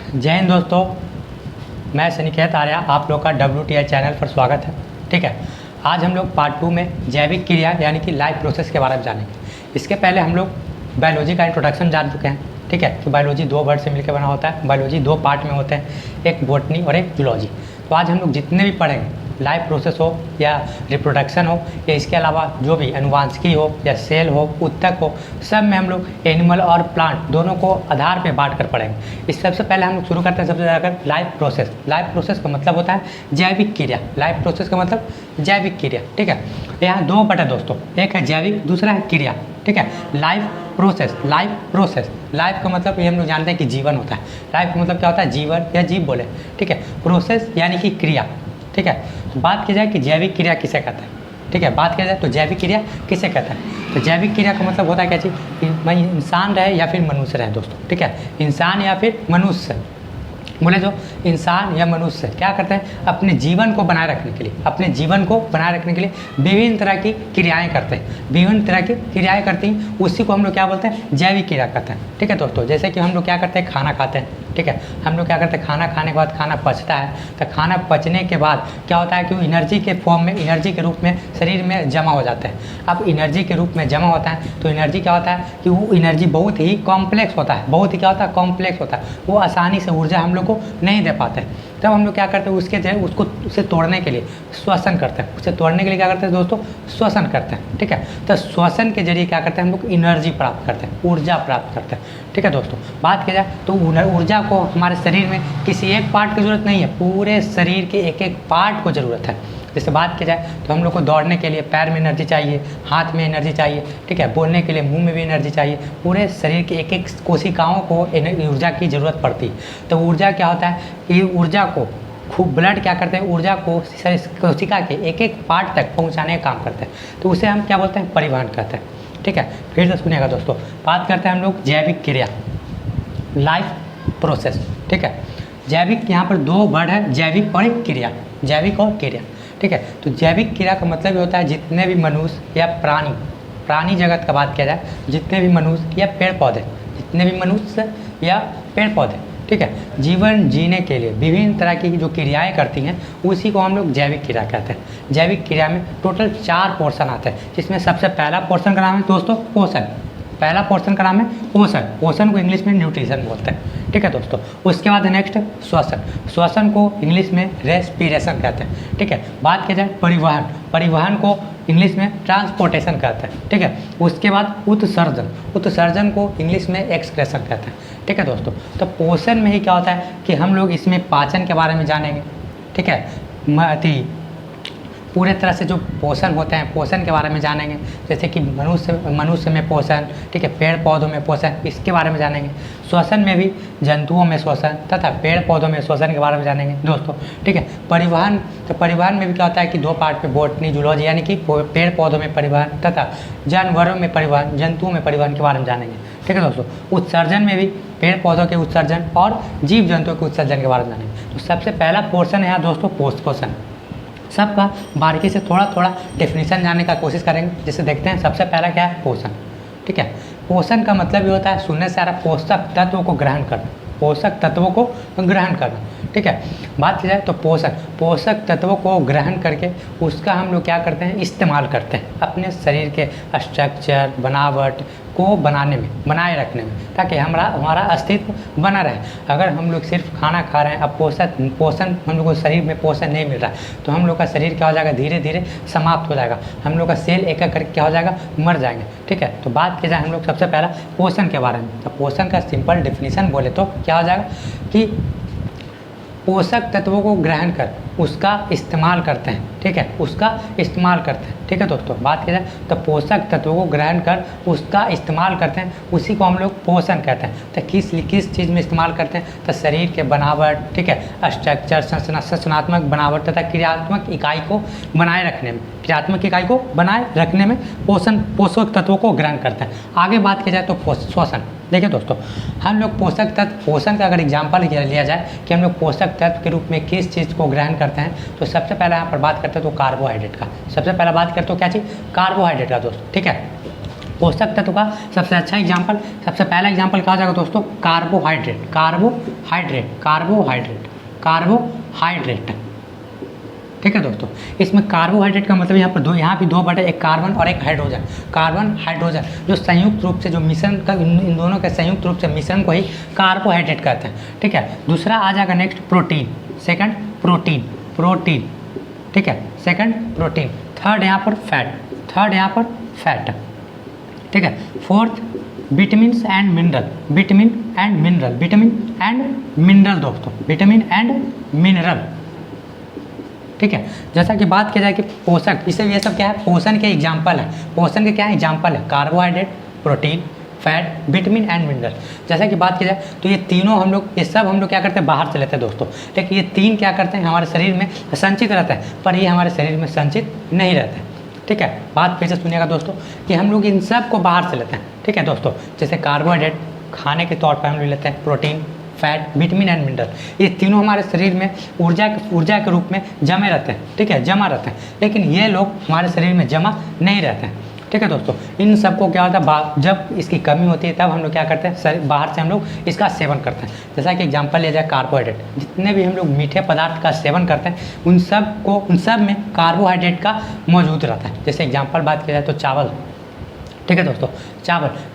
जय हिंद दोस्तों, मैं सनिकेत आर्या आप लोग का WTI चैनल पर स्वागत है। ठीक है, आज हम लोग पार्ट 2 में जैविक क्रिया यानी कि लाइफ प्रोसेस के बारे में जानेंगे। इसके पहले हम लोग बायोलॉजी का इंट्रोडक्शन जान चुके हैं। ठीक है, कि बायोलॉजी दो वर्ड से मिलकर बना होता है। बायोलॉजी दो पार्ट में होते हैं, एक बॉटनी और एक जूलॉजी। तो आज हम लोग जितने भी पढ़ेंगे, लाइफ प्रोसेस हो या रिप्रोडक्शन हो या इसके अलावा जो भी अनुवांशिकी हो या सेल हो, उत्तक हो, सब में हम लोग एनिमल और प्लांट दोनों को आधार पे बांट कर पढ़ेंगे। इस सबसे पहले हम लोग शुरू करते हैं सबसे ज़्यादा लाइफ प्रोसेस। लाइफ प्रोसेस का मतलब होता है जैविक क्रिया। लाइफ प्रोसेस का मतलब जैविक क्रिया। ठीक है, यहाँ दो बटा दोस्तों, एक है जैविक, दूसरा है क्रिया। ठीक है, life process, life process, life का मतलब ये हम लोग जानते हैं कि जीवन होता है। लाइफ का मतलब क्या होता है? जीवन या जीव बोले। ठीक है, प्रोसेस यानी कि क्रिया। ठीक है, तो बात की जाए कि जैविक क्रिया किसे कहते हैं। ठीक है, बात किया जाए तो जैविक क्रिया किसे कहते हैं। तो जैविक क्रिया का मतलब होता है क्या चीज़, भाई इंसान रहे या फिर मनुष्य रहे दोस्तों। ठीक है, इंसान या फिर मनुष्य बोले जो इंसान या मनुष्य क्या करते हैं, अपने जीवन को बनाए रखने के लिए, अपने जीवन को बनाए रखने के लिए विभिन्न तरह की क्रियाएं करते हैं। विभिन्न तरह की क्रियाएं करती हैं, उसी को हम लोग क्या बोलते हैं? जैविक क्रिया कहते हैं। ठीक है दोस्तों, जैसे कि हम लोग क्या करते हैं, खाना खाते हैं। ठीक है, हम लोग क्या करते हैं, खाना खाने के बाद खाना पचता है। तो खाना पचने के बाद क्या होता है कि वो एनर्जी के फॉर्म में, एनर्जी के रूप में शरीर में जमा हो जाता है। अब एनर्जी के रूप में जमा होता है तो एनर्जी क्या होता है कि वो एनर्जी बहुत ही कॉम्प्लेक्स होता है, बहुत ही क्या होता है, कॉम्प्लेक्स होता है। वो आसानी से ऊर्जा हम लोग को नहीं दे पाते हैं। तब हम लोग क्या करते हैं, उसके जो उसको उसे तोड़ने के लिए श्वसन करते हैं। उसे तोड़ने के लिए क्या करते हैं दोस्तों? श्वसन करते हैं। ठीक है, तो श्वसन के जरिए क्या करते हैं, हम लोग एनर्जी प्राप्त करते हैं, ऊर्जा प्राप्त करते हैं। ठीक है दोस्तों, बात की जाए तो ऊर्जा को हमारे शरीर में किसी एक पार्ट की ज़रूरत नहीं है, पूरे शरीर के एक एक पार्ट को ज़रूरत है। जैसे बात की जाए तो हम लोग को दौड़ने के लिए पैर में एनर्जी चाहिए, हाथ में एनर्जी चाहिए। ठीक है, बोलने के लिए मुंह में भी एनर्जी चाहिए। पूरे शरीर के एक एक कोशिकाओं को ऊर्जा की ज़रूरत पड़ती है। तो ऊर्जा क्या होता है कि ऊर्जा को खूब ब्लड क्या करते हैं, ऊर्जा को कोशिका के एक एक पार्ट तक पहुँचाने का काम करते हैं। तो उसे हम क्या बोलते हैं? परिवहन कहते हैं। ठीक है, फिर से सुनिएगा दोस्तों, बात करते हैं हम लोग जैविक क्रिया, लाइफ प्रोसेस। ठीक है, जैविक यहाँ पर दो वर्ड है, जैविक और एक क्रिया, जैविक और क्रिया। ठीक है, तो जैविक क्रिया का मतलब ये होता है जितने भी मनुष्य या प्राणी जगत का बात किया जाए, जितने भी मनुष्य या पेड़ पौधे, जितने भी मनुष्य या पेड़ पौधे, ठीक है, जीवन जीने के लिए विभिन्न तरह की जो क्रियाएं करती हैं, उसी को हम लोग जैविक क्रिया कहते हैं। जैविक क्रिया में टोटल 4 पोर्शन आते हैं, जिसमें सबसे पहला पोर्शन का नाम है दोस्तों पोषण। पहला पोर्शन का नाम है पोषण। पोषण को इंग्लिश में न्यूट्रिशन बोलते हैं। ठीक है दोस्तों, उसके बाद नेक्स्ट श्वसन। श्वसन को इंग्लिश में रेस्पिरेशन कहते हैं। ठीक है, बात किया जाए परिवहन, परिवहन को इंग्लिश में ट्रांसपोर्टेशन कहते हैं। ठीक है, उसके बाद उत्सर्जन, उत्सर्जन को इंग्लिश में एक्सक्रेशन कहते हैं। ठीक है दोस्तों, तो पोषण में ही क्या होता है कि हम लोग इसमें पाचन के बारे में जानेंगे। ठीक है, पूरे तरह से जो पोषण होते हैं, पोषण के बारे में जानेंगे। जैसे कि मनुष्य में पोषण, ठीक है, पेड़ पौधों में पोषण, इसके बारे में जानेंगे। श्वसन में भी जंतुओं में श्वसन तथा पेड़ पौधों में श्वसन के बारे में जानेंगे दोस्तों। ठीक है, परिवहन, तो परिवहन में भी क्या होता है कि दो पार्ट पे, बॉटनी जूलॉजी, यानी कि पेड़ पौधों में परिवहन तथा जानवरों में परिवहन, जंतुओं में परिवहन के बारे में जानेंगे। ठीक है दोस्तों, उत्सर्जन में भी पेड़ पौधों के उत्सर्जन और जीव जंतुओं के उत्सर्जन के बारे में जानेंगे। तो सबसे पहला पोर्शन है दोस्तों पोषण। सबका बारीकी से थोड़ा थोड़ा डेफिनेशन जानने का कोशिश करेंगे। जैसे देखते हैं, सबसे पहला क्या है? पोषण। ठीक है, पोषण का मतलब ये होता है सुनने से आ रहा पोषक तत्वों को ग्रहण करना, पोषक तत्वों को ग्रहण करना। ठीक है, बात की जाए तो पोषक तत्वों को ग्रहण करके उसका हम लोग क्या करते हैं? इस्तेमाल करते हैं अपने शरीर के स्ट्रक्चर, बनावट को बनाने में, बनाए रखने में, ताकि हमारा अस्तित्व बना रहे। अगर हम लोग सिर्फ खाना खा रहे हैं, अब पोषण हम लोग को शरीर में पोषण नहीं मिल रहा है, तो हम लोग का शरीर क्या हो जाएगा? धीरे धीरे समाप्त हो जाएगा। हम लोग का सेल एक एक करके क्या हो जाएगा? मर जाएंगे। ठीक है, तो बात की जाए हम लोग सबसे पहला पोषण के बारे में, तो पोषण का सिंपल डेफिनेशन बोले तो क्या हो जाएगा कि पोषक तत्वों को ग्रहण कर उसका इस्तेमाल करते हैं। ठीक है, उसका इस्तेमाल करते हैं। ठीक है दोस्तों, बात की जाए तो पोषक तत्वों को ग्रहण कर उसका इस्तेमाल करते हैं, उसी को हम लोग पोषण कहते हैं। तो किस चीज़ में इस्तेमाल करते हैं? तो शरीर के बनावट, ठीक है, स्ट्रक्चर, संरचनात्मक बनावट तथा क्रियात्मक इकाई को बनाए रखने में, क्रियात्मक इकाई को बनाए रखने में पोषक तत्वों को ग्रहण करते हैं। आगे बात की जाए तो श्वसन। देखिए दोस्तों, हम लोग पोषक तत्व, पोषण का अगर एग्जाम्पल लिया जाए कि हम लोग पोषक तत्व के रूप में किस चीज़ को ग्रहण करते हैं, तो सबसे पहले यहाँ पर बात करते हैं तो कार्बोहाइड्रेट का। सबसे पहला बात करते हो क्या चीज़? कार्बोहाइड्रेट का दोस्तों। ठीक है, पोषक तत्व का सबसे अच्छा एग्जाम्पल, सबसे पहला एग्जाम्पल क्या हो जाएगा दोस्तों, कार्बोहाइड्रेट। कार्बोहाइड्रेट कार्बोहाइड्रेट कार्बोहाइड्रेट, ठीक है दोस्तों। इसमें कार्बोहाइड्रेट का मतलब यहाँ पर दो, यहाँ भी दो बटे, एक कार्बन और एक हाइड्रोजन। कार्बन हाइड्रोजन जो संयुक्त रूप से जो मिश्रण का, इन दोनों के संयुक्त रूप से मिश्रण को ही कार्बोहाइड्रेट कहते हैं, ठीक है। दूसरा आ जाएगा next protein, second protein, protein, ठीक है, सेकंड प्रोटीन। थर्ड यहाँ पर फैट, थर्ड यहाँ पर फैट, ठीक है। Fourth vitamin and mineral, vitamin and mineral, vitamin and mineral दोस्तों, विटामिन एंड मिनरल, ठीक है। जैसा कि बात की जाए कि पोषक, इसे ये सब क्या है, पोषण के एग्जाम्पल है। पोषण के क्या है एग्जाम्पल है, carbohydrate, protein, fat, vitamin and mineral. जैसा कि बात की जाए तो ये तीनों हम लोग, ये सब हम लोग क्या करते हैं, बाहर से लेते हैं दोस्तों, लेकिन ये तीन क्या करते हैं, हमारे शरीर में संचित रहता है, पर ये हमारे शरीर में संचित नहीं रहता है, ठीक है। बात फिर से सुनिएगा दोस्तों कि हम लोग इन सब को बाहर से लेते हैं, ठीक है दोस्तों। जैसे कार्बोहाइड्रेट खाने के तौर पर हम लोग लेते हैं, protein, fat, vitamin and mineral, ये तीनों हमारे शरीर में ऊर्जा के रूप में जमे रहते हैं, ठीक है, जमा रहते हैं, लेकिन ये लोग हमारे शरीर में जमा नहीं रहते हैं, ठीक है दोस्तों। इन सबको क्या होता है, जब इसकी कमी होती है तब हम लोग क्या करते हैं, बाहर से हम लोग इसका सेवन करते हैं। जैसा कि एग्जांपल लिया जाए कार्बोहाइड्रेट, जितने भी हम लोग मीठे पदार्थ का सेवन करते हैं उन सब में कार्बोहाइड्रेट का मौजूद रहता है। जैसे एग्जाम्पल बात की जाए तो चावल, ठीक है दोस्तों,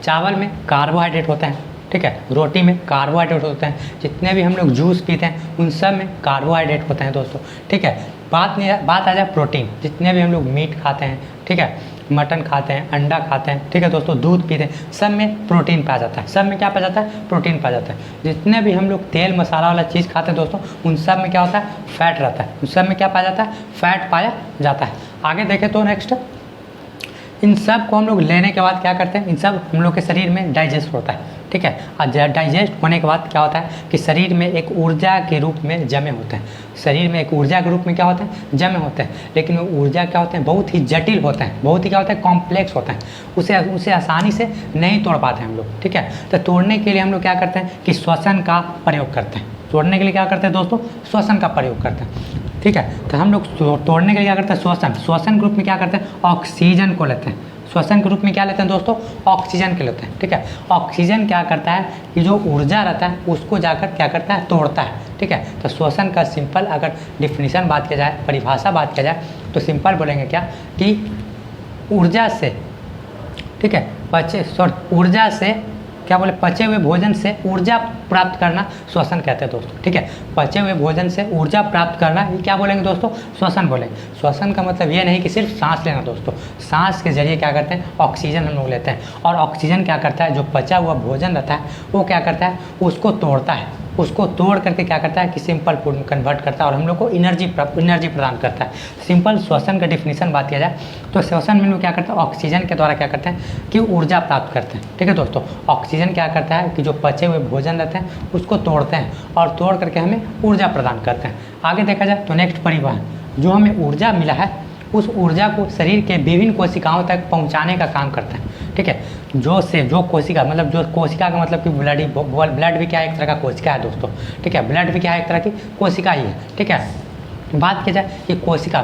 चावल में कार्बोहाइड्रेट होते हैं, ठीक है। रोटी में कार्बोहाइड्रेट होते हैं, जितने भी हम लोग जूस पीते हैं उन सब में कार्बोहाइड्रेट होते हैं दोस्तों, ठीक है। बात आ जाए प्रोटीन, जितने भी हम लोग मीट खाते हैं, ठीक है, मटन खाते हैं, अंडा खाते हैं, ठीक है दोस्तों, दूध पीते हैं, सब में प्रोटीन पाया जाता है, सब में क्या पाया जाता है, प्रोटीन पाया जाता है। जितने भी हम लोग तेल मसाला वाला चीज़ खाते हैं दोस्तों उन सब में क्या होता है, फैट रहता है, उन सब में क्या पाया जाता है, फैट पाया जाता है। आगे देखें तो नेक्स्ट, इन सब को हम लोग लेने के बाद क्या करते हैं, इन सब हम लोग के शरीर में डाइजेस्ट होता है, ठीक है। और डाइजेस्ट होने के बाद क्या होता है कि शरीर में एक ऊर्जा के रूप में जमे होते हैं, शरीर में एक ऊर्जा के रूप में क्या होते हैं, जमे होते हैं। लेकिन वो ऊर्जा क्या होते हैं, बहुत ही जटिल होते हैं, बहुत ही क्या होता है, कॉम्प्लेक्स होते हैं, उसे आसानी से नहीं तोड़ पाते हम लोग, ठीक है। तो तोड़ने के लिए हम लोग क्या करते हैं कि श्वसन का प्रयोग करते हैं। तोड़ने के लिए क्या करते हैं दोस्तों, श्वसन का प्रयोग करते हैं, ठीक है। तो हम लोग तोड़ने के लिए क्या करते हैं, श्वसन के रूप में क्या करते हैं, ऑक्सीजन को लेते हैं। श्वसन के रूप में क्या लेते हैं दोस्तों, ऑक्सीजन के लेते हैं, ठीक है। ऑक्सीजन क्या करता है कि जो ऊर्जा रहता है उसको जाकर क्या करता है, तोड़ता है, ठीक है। तो श्वसन का सिंपल अगर डिफिनीशन बात किया जाए, परिभाषा बात किया जाए तो सिंपल बोलेंगे क्या कि ऊर्जा से, ठीक है, ऊर्जा से क्या बोले, पचे हुए भोजन से ऊर्जा प्राप्त करना श्वसन कहते हैं दोस्तों, ठीक है। पचे हुए भोजन से ऊर्जा प्राप्त करना ये क्या बोलेंगे दोस्तों, श्वसन बोलेंगे। श्वसन का मतलब ये नहीं कि सिर्फ सांस लेना दोस्तों, सांस के जरिए क्या करते हैं, ऑक्सीजन हम लोग लेते हैं, और ऑक्सीजन क्या करता है, जो पचा हुआ भोजन रहता है वो क्या करता है, उसको तोड़ता है, उसको तोड़ करके क्या करता है कि सिंपल फूड में कन्वर्ट करता है और हम लोग को एनर्जी प्रदान करता है। सिंपल श्वसन का डिफिनीशन बात किया जाए तो श्वसन में लोग क्या करते हैं, ऑक्सीजन के द्वारा क्या करते हैं कि ऊर्जा प्राप्त करते हैं, ठीक है दोस्तों। ऑक्सीजन क्या करता है कि जो पचे हुए भोजन रहते हैं उसको तोड़ते हैं और तोड़ करके हमें ऊर्जा प्रदान करते हैं। आगे देखा जाए तो नेक्स्ट परिवहन, जो हमें ऊर्जा मिला है उस ऊर्जा को शरीर के विभिन्न कोशिकाओं तक पहुंचाने का काम करता है, ठीक है। जो कोशिका, मतलब जो कोशिका का मतलब कि ब्लड भी क्या है, एक तरह का कोशिका है दोस्तों, ठीक है। ब्लड भी क्या है, एक तरह की कोशिका ही है, ठीक है। बात की जाए कि कोशिका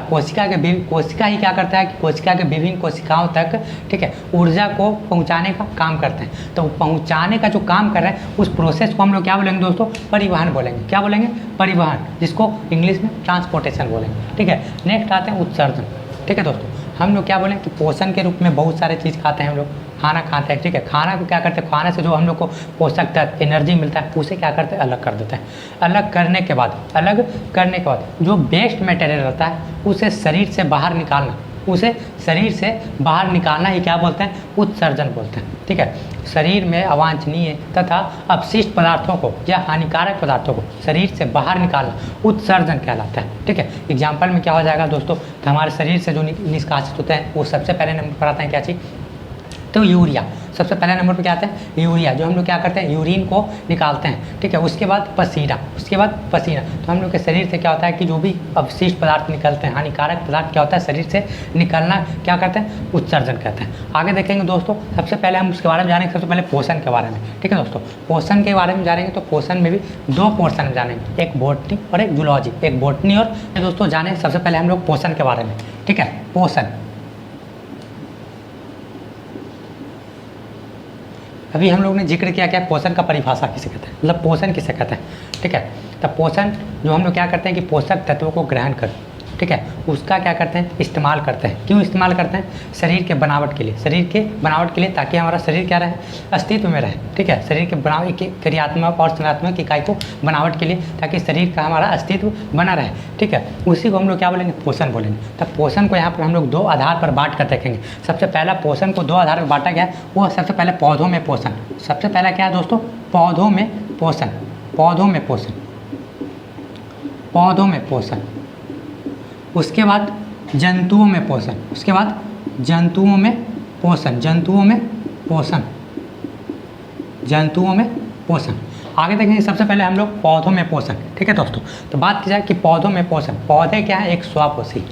ही क्या करता है कि कोशिका के विभिन्न कोशिकाओं तक, ठीक है, ऊर्जा को पहुंचाने का काम करते हैं। तो पहुंचाने का जो काम कर रहे हैं उस प्रोसेस को हम लोग क्या बोलेंगे दोस्तों, परिवहन बोलेंगे। क्या बोलेंगे, परिवहन, जिसको इंग्लिश में ट्रांसपोर्टेशन बोलेंगे, ठीक है। नेक्स्ट आते हैं उत्सर्जन, ठीक है दोस्तों। हम लोग क्या बोलें कि पोषण के रूप में बहुत सारे चीज़ खाते हैं हम लोग, खाना खाते हैं, ठीक है। खाना को क्या करते हैं, खाने से जो हम लोग को पोषक तत्व एनर्जी मिलता है उसे क्या करते हैं, अलग कर देते हैं। अलग करने के बाद जो वेस्ट मटेरियल रहता है उसे शरीर से बाहर निकालना ही क्या बोलते हैं, उत्सर्जन बोलते हैं, ठीक है। शरीर में अवांछनीय तथा अपशिष्ट पदार्थों को या हानिकारक पदार्थों को शरीर से बाहर निकालना उत्सर्जन कहलाता है, ठीक है। एग्जाम्पल में क्या हो जाएगा दोस्तों, तो हमारे शरीर से जो निष्कासित होते हैं वो सबसे पहले नंबर पर आते हैं क्या चीज़, तो यूरिया। सबसे पहले नंबर पर क्या आता है, यूरिया, जो हम लोग क्या करते हैं, यूरिन को निकालते हैं, ठीक है। उसके बाद पसीना, तो हम लोग के शरीर से क्या होता है कि जो भी अवशिष्ट पदार्थ निकलते हैं, हानिकारक पदार्थ क्या होता है शरीर से निकलना क्या करते हैं, उत्सर्जन कहते हैं। आगे देखेंगे दोस्तों, सबसे पहले हम उसके बारे में जानेंगे, सबसे पहले पोषण के बारे में, ठीक है दोस्तों। पोषण के बारे में जानेंगे तो पोषण में भी दो पोर्शन में जानेंगे, एक बॉटनी और एक जूलॉजी। एक बॉटनी और दोस्तों जाने सबसे पहले हम लोग पोषण के बारे में, ठीक है। पोषण अभी हम लोग ने जिक्र किया क्या पोषण का परिभाषा किसे कहते हैं, मतलब पोषण किसे कहते हैं, ठीक है। तब पोषण जो हम लोग क्या करते हैं कि पोषक तत्वों को ग्रहण कर, ठीक है, उसका क्या करते हैं इस्तेमाल करते हैं। क्यों इस्तेमाल करते हैं, शरीर के बनावट के लिए, शरीर के बनावट के लिए, ताकि हमारा शरीर क्या रहे, अस्तित्व में रहे, ठीक है। शरीर के बनावट के क्रियात्मक और संरचनात्मक इकाई को बनावट के लिए, ताकि शरीर का हमारा अस्तित्व बना रहे, ठीक है। उसी को हम लोग क्या बोलेंगे, पोषण बोलेंगे। तब पोषण को यहाँ पर हम लोग दो आधार पर बांट कर देखेंगे। सबसे पहला पोषण को दो आधार पर बांटा गया है, वो सबसे पहले पौधों में पोषण। सबसे पहला क्या है दोस्तों, पौधों में पोषण, पौधों में पोषण, पौधों में पोषण। उसके बाद जंतुओं में पोषण, उसके बाद जंतुओं में पोषण, जंतुओं में पोषण, जंतुओं में पोषण। आगे देखेंगे सबसे पहले हम लोग पौधों में पोषण, ठीक है दोस्तों। तो बात की जाए कि पौधों में पोषण, पौधे क्या है, एक स्वपोषी,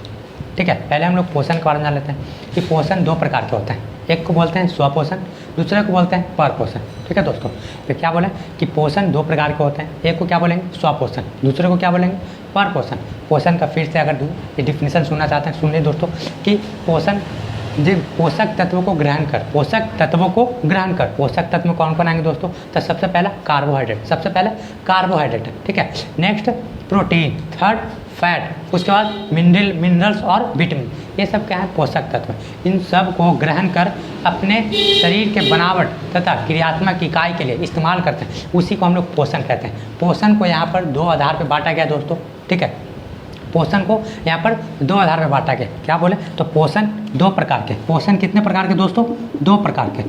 ठीक है। पहले हम लोग पोषण के बारे में जान लेते हैं कि पोषण दो प्रकार के होते हैं, एक को बोलते हैं स्वपोषण, दूसरे को बोलते हैं परपोषण, ठीक है दोस्तों। तो क्या बोले कि पोषण दो प्रकार के होते हैं, एक को क्या बोलेंगे स्वपोषण, दूसरे को क्या बोलेंगे परपोषण। पोषण का फिर से अगर ये डिफिनेशन सुनना चाहते हैं सुन लीजिए दोस्तों कि पोषण पोषक तत्वों को ग्रहण कर, पोषक तत्वों को ग्रहण कर। पोषक तत्व में कौन कौन आएंगे दोस्तों, तो सबसे पहला कार्बोहाइड्रेट, सबसे पहले कार्बोहाइड्रेट, ठीक है। नेक्स्ट प्रोटीन, थर्ड फैट, उसके बाद मिनरल्स और विटामिन, ये सब क्या है पोषक तत्व। इन सब को ग्रहण कर अपने शरीर के बनावट तथा क्रियात्मक इकाई के लिए इस्तेमाल करते हैं, उसी को हम लोग पोषण कहते हैं। पोषण को यहाँ पर दो आधार पर बांटा गया दोस्तों, ठीक है। पोषण को यहाँ पर दो आधार पर बांटा गया, क्या बोले तो पोषण दो प्रकार के। पोषण कितने प्रकार के दोस्तों, दो प्रकार के,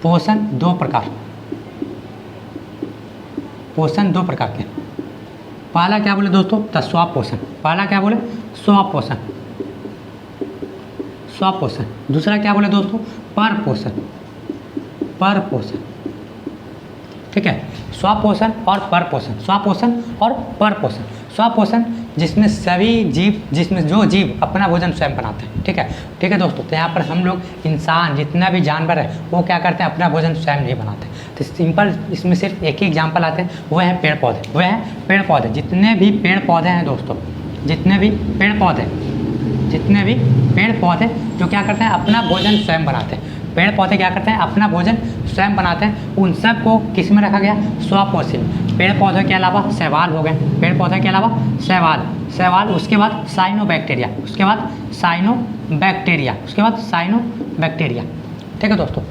पोषण दो प्रकार, पोषण दो प्रकार के। पहला क्या बोले दोस्तों, तो स्वपोषण, पहला क्या बोले स्वपोषण, स्वपोषण। दूसरा क्या बोले दोस्तों, परपोषण, परपोषण, ठीक है। स्वपोषण और परपोषण, स्वपोषण और परपोषण। स्वपोषण जिसमें सभी जीव, जिसमें जो जीव अपना भोजन स्वयं बनाते हैं, ठीक है, ठीक है दोस्तों। तो यहाँ पर हम लोग इंसान जितना भी जानवर है वो क्या करते हैं, अपना भोजन स्वयं नहीं बनाते। तो सिंपल इसमें सिर्फ एक ही एग्जाम्पल आते हैं, वो है पेड़ पौधे, वो हैं पेड़ पौधे। जितने भी पेड़ पौधे हैं दोस्तों, जितने भी पेड़ पौधे, जितने भी पेड़ पौधे जो क्या करते हैं अपना भोजन स्वयं बनाते हैं, पेड़ पौधे क्या करते हैं अपना भोजन स्वयं बनाते हैं, उन सब को किस में रखा गया, स्वपोषी। पेड़ पौधे के अलावा शैवाल हो गए, पेड़ पौधे के अलावा शैवाल, शैवाल, उसके बाद साइनोबैक्टीरिया, उसके बाद साइनोबैक्टीरिया, उसके बाद साइनोबैक्टीरिया, ठीक है दोस्तों।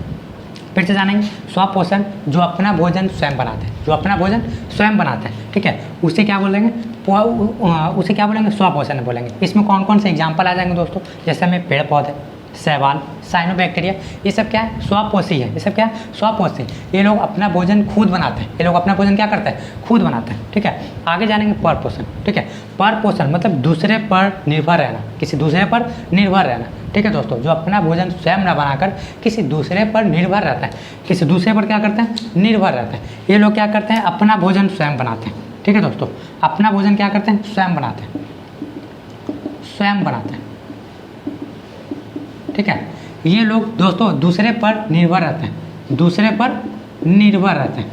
फिर से जानेंगे स्वपोषण जो अपना भोजन स्वयं बनाते हैं, जो अपना भोजन स्वयं बनाते हैं, ठीक है, उसे क्या बोलेंगे, उसे क्या बोलेंगे, स्वपोषण बोलेंगे। इसमें कौन कौन से एग्जाम्पल आ जाएंगे दोस्तों, जैसे हमें पेड़ पौधे, शैवाल, साइनोबैक्टीरिया, ये सब क्या है स्वपोषी है, ये सब क्या है स्वपोषी। ये लोग अपना भोजन खुद बनाते हैं, ये लोग अपना भोजन क्या करते हैं खुद बनाते हैं, ठीक है। आगे जानेंगे परपोषण, ठीक है। परपोषण मतलब दूसरे पर निर्भर रहना, किसी दूसरे पर निर्भर रहना, ठीक है दोस्तों। जो अपना भोजन स्वयं न बनाकर किसी दूसरे पर निर्भर रहता है, किसी दूसरे पर क्या करते हैं निर्भर रहता है। ये लोग क्या करते हैं अपना भोजन स्वयं बनाते हैं, ठीक है दोस्तों। अपना भोजन क्या करते हैं स्वयं बनाते हैं, स्वयं बनाते हैं, ठीक है। ये लोग दोस्तों दूसरे पर निर्भर रहते हैं, दूसरे पर निर्भर रहते हैं,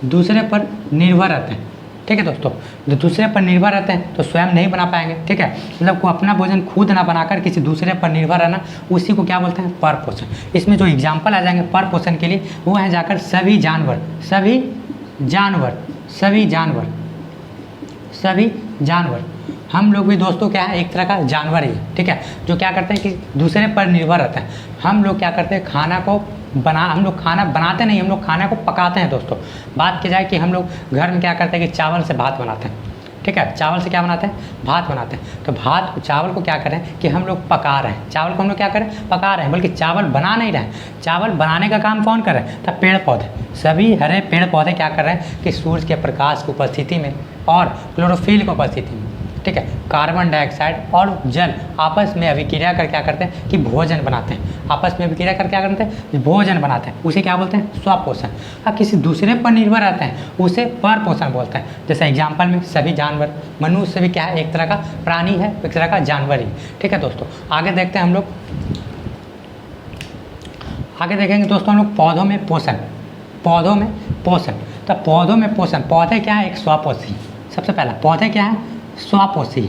दूसरे पर निर्भर रहते हैं, ठीक है दोस्तों। जो दूसरे पर निर्भर रहते हैं तो स्वयं नहीं बना पाएंगे, ठीक है। मतलब को अपना भोजन खुद ना बनाकर किसी दूसरे पर निर्भर रहना, उसी को क्या बोलते हैं परपोषण। इसमें जो एग्जाम्पल आ जाएंगे परपोषण के लिए वो है जाकर सभी जानवर, सभी जानवर, सभी जानवर, सभी जानवर। हम लोग भी दोस्तों क्या है एक तरह का जानवर ही है, ठीक है, जो क्या करते हैं कि दूसरे पर निर्भर रहता है। हम लोग क्या करते हैं खाना को हम लोग खाना बनाते नहीं, हम लोग खाना को पकाते हैं दोस्तों। बात की जाए कि हम लोग घर में क्या करते हैं कि चावल से भात बनाते हैं, ठीक है, चावल से क्या बनाते हैं भात बनाते हैं। तो भात चावल को क्या करें कि हम लोग पका रहे हैं, चावल को हम लोग क्या करें पका रहे हैं, बल्कि चावल बना नहीं रहे हैं। चावल बनाने का काम कौन कर रहे हैं, तब पेड़ पौधे, सभी हरे पेड़ पौधे क्या कर रहे हैं कि सूर्य के प्रकाश की उपस्थिति में और क्लोरोफिल की उपस्थिति में, ठीक है, कार्बन डाइऑक्साइड और जल आपस में अभिक्रिया कर क्या करते हैं कि भोजन बनाते हैं, आपस में अभिक्रिया कर क्या करते हैं भोजन बनाते हैं, उसे क्या बोलते हैं स्वपोषण। अब किसी दूसरे पर निर्भर रहते हैं उसे परपोषण बोलते हैं। जैसे एग्जाम्पल में सभी जानवर, मनुष्य भी क्या है एक तरह का प्राणी है, एक तरह का जानवर ही, ठीक है दोस्तों। आगे देखते हैं हम लोग, आगे देखेंगे दोस्तों हम लोग पौधों में पोषण, पौधों में पोषण। तो पौधों में पोषण, पौधे क्या है एक स्वपोषी। सबसे पहला पौधे क्या है स्वपोषी,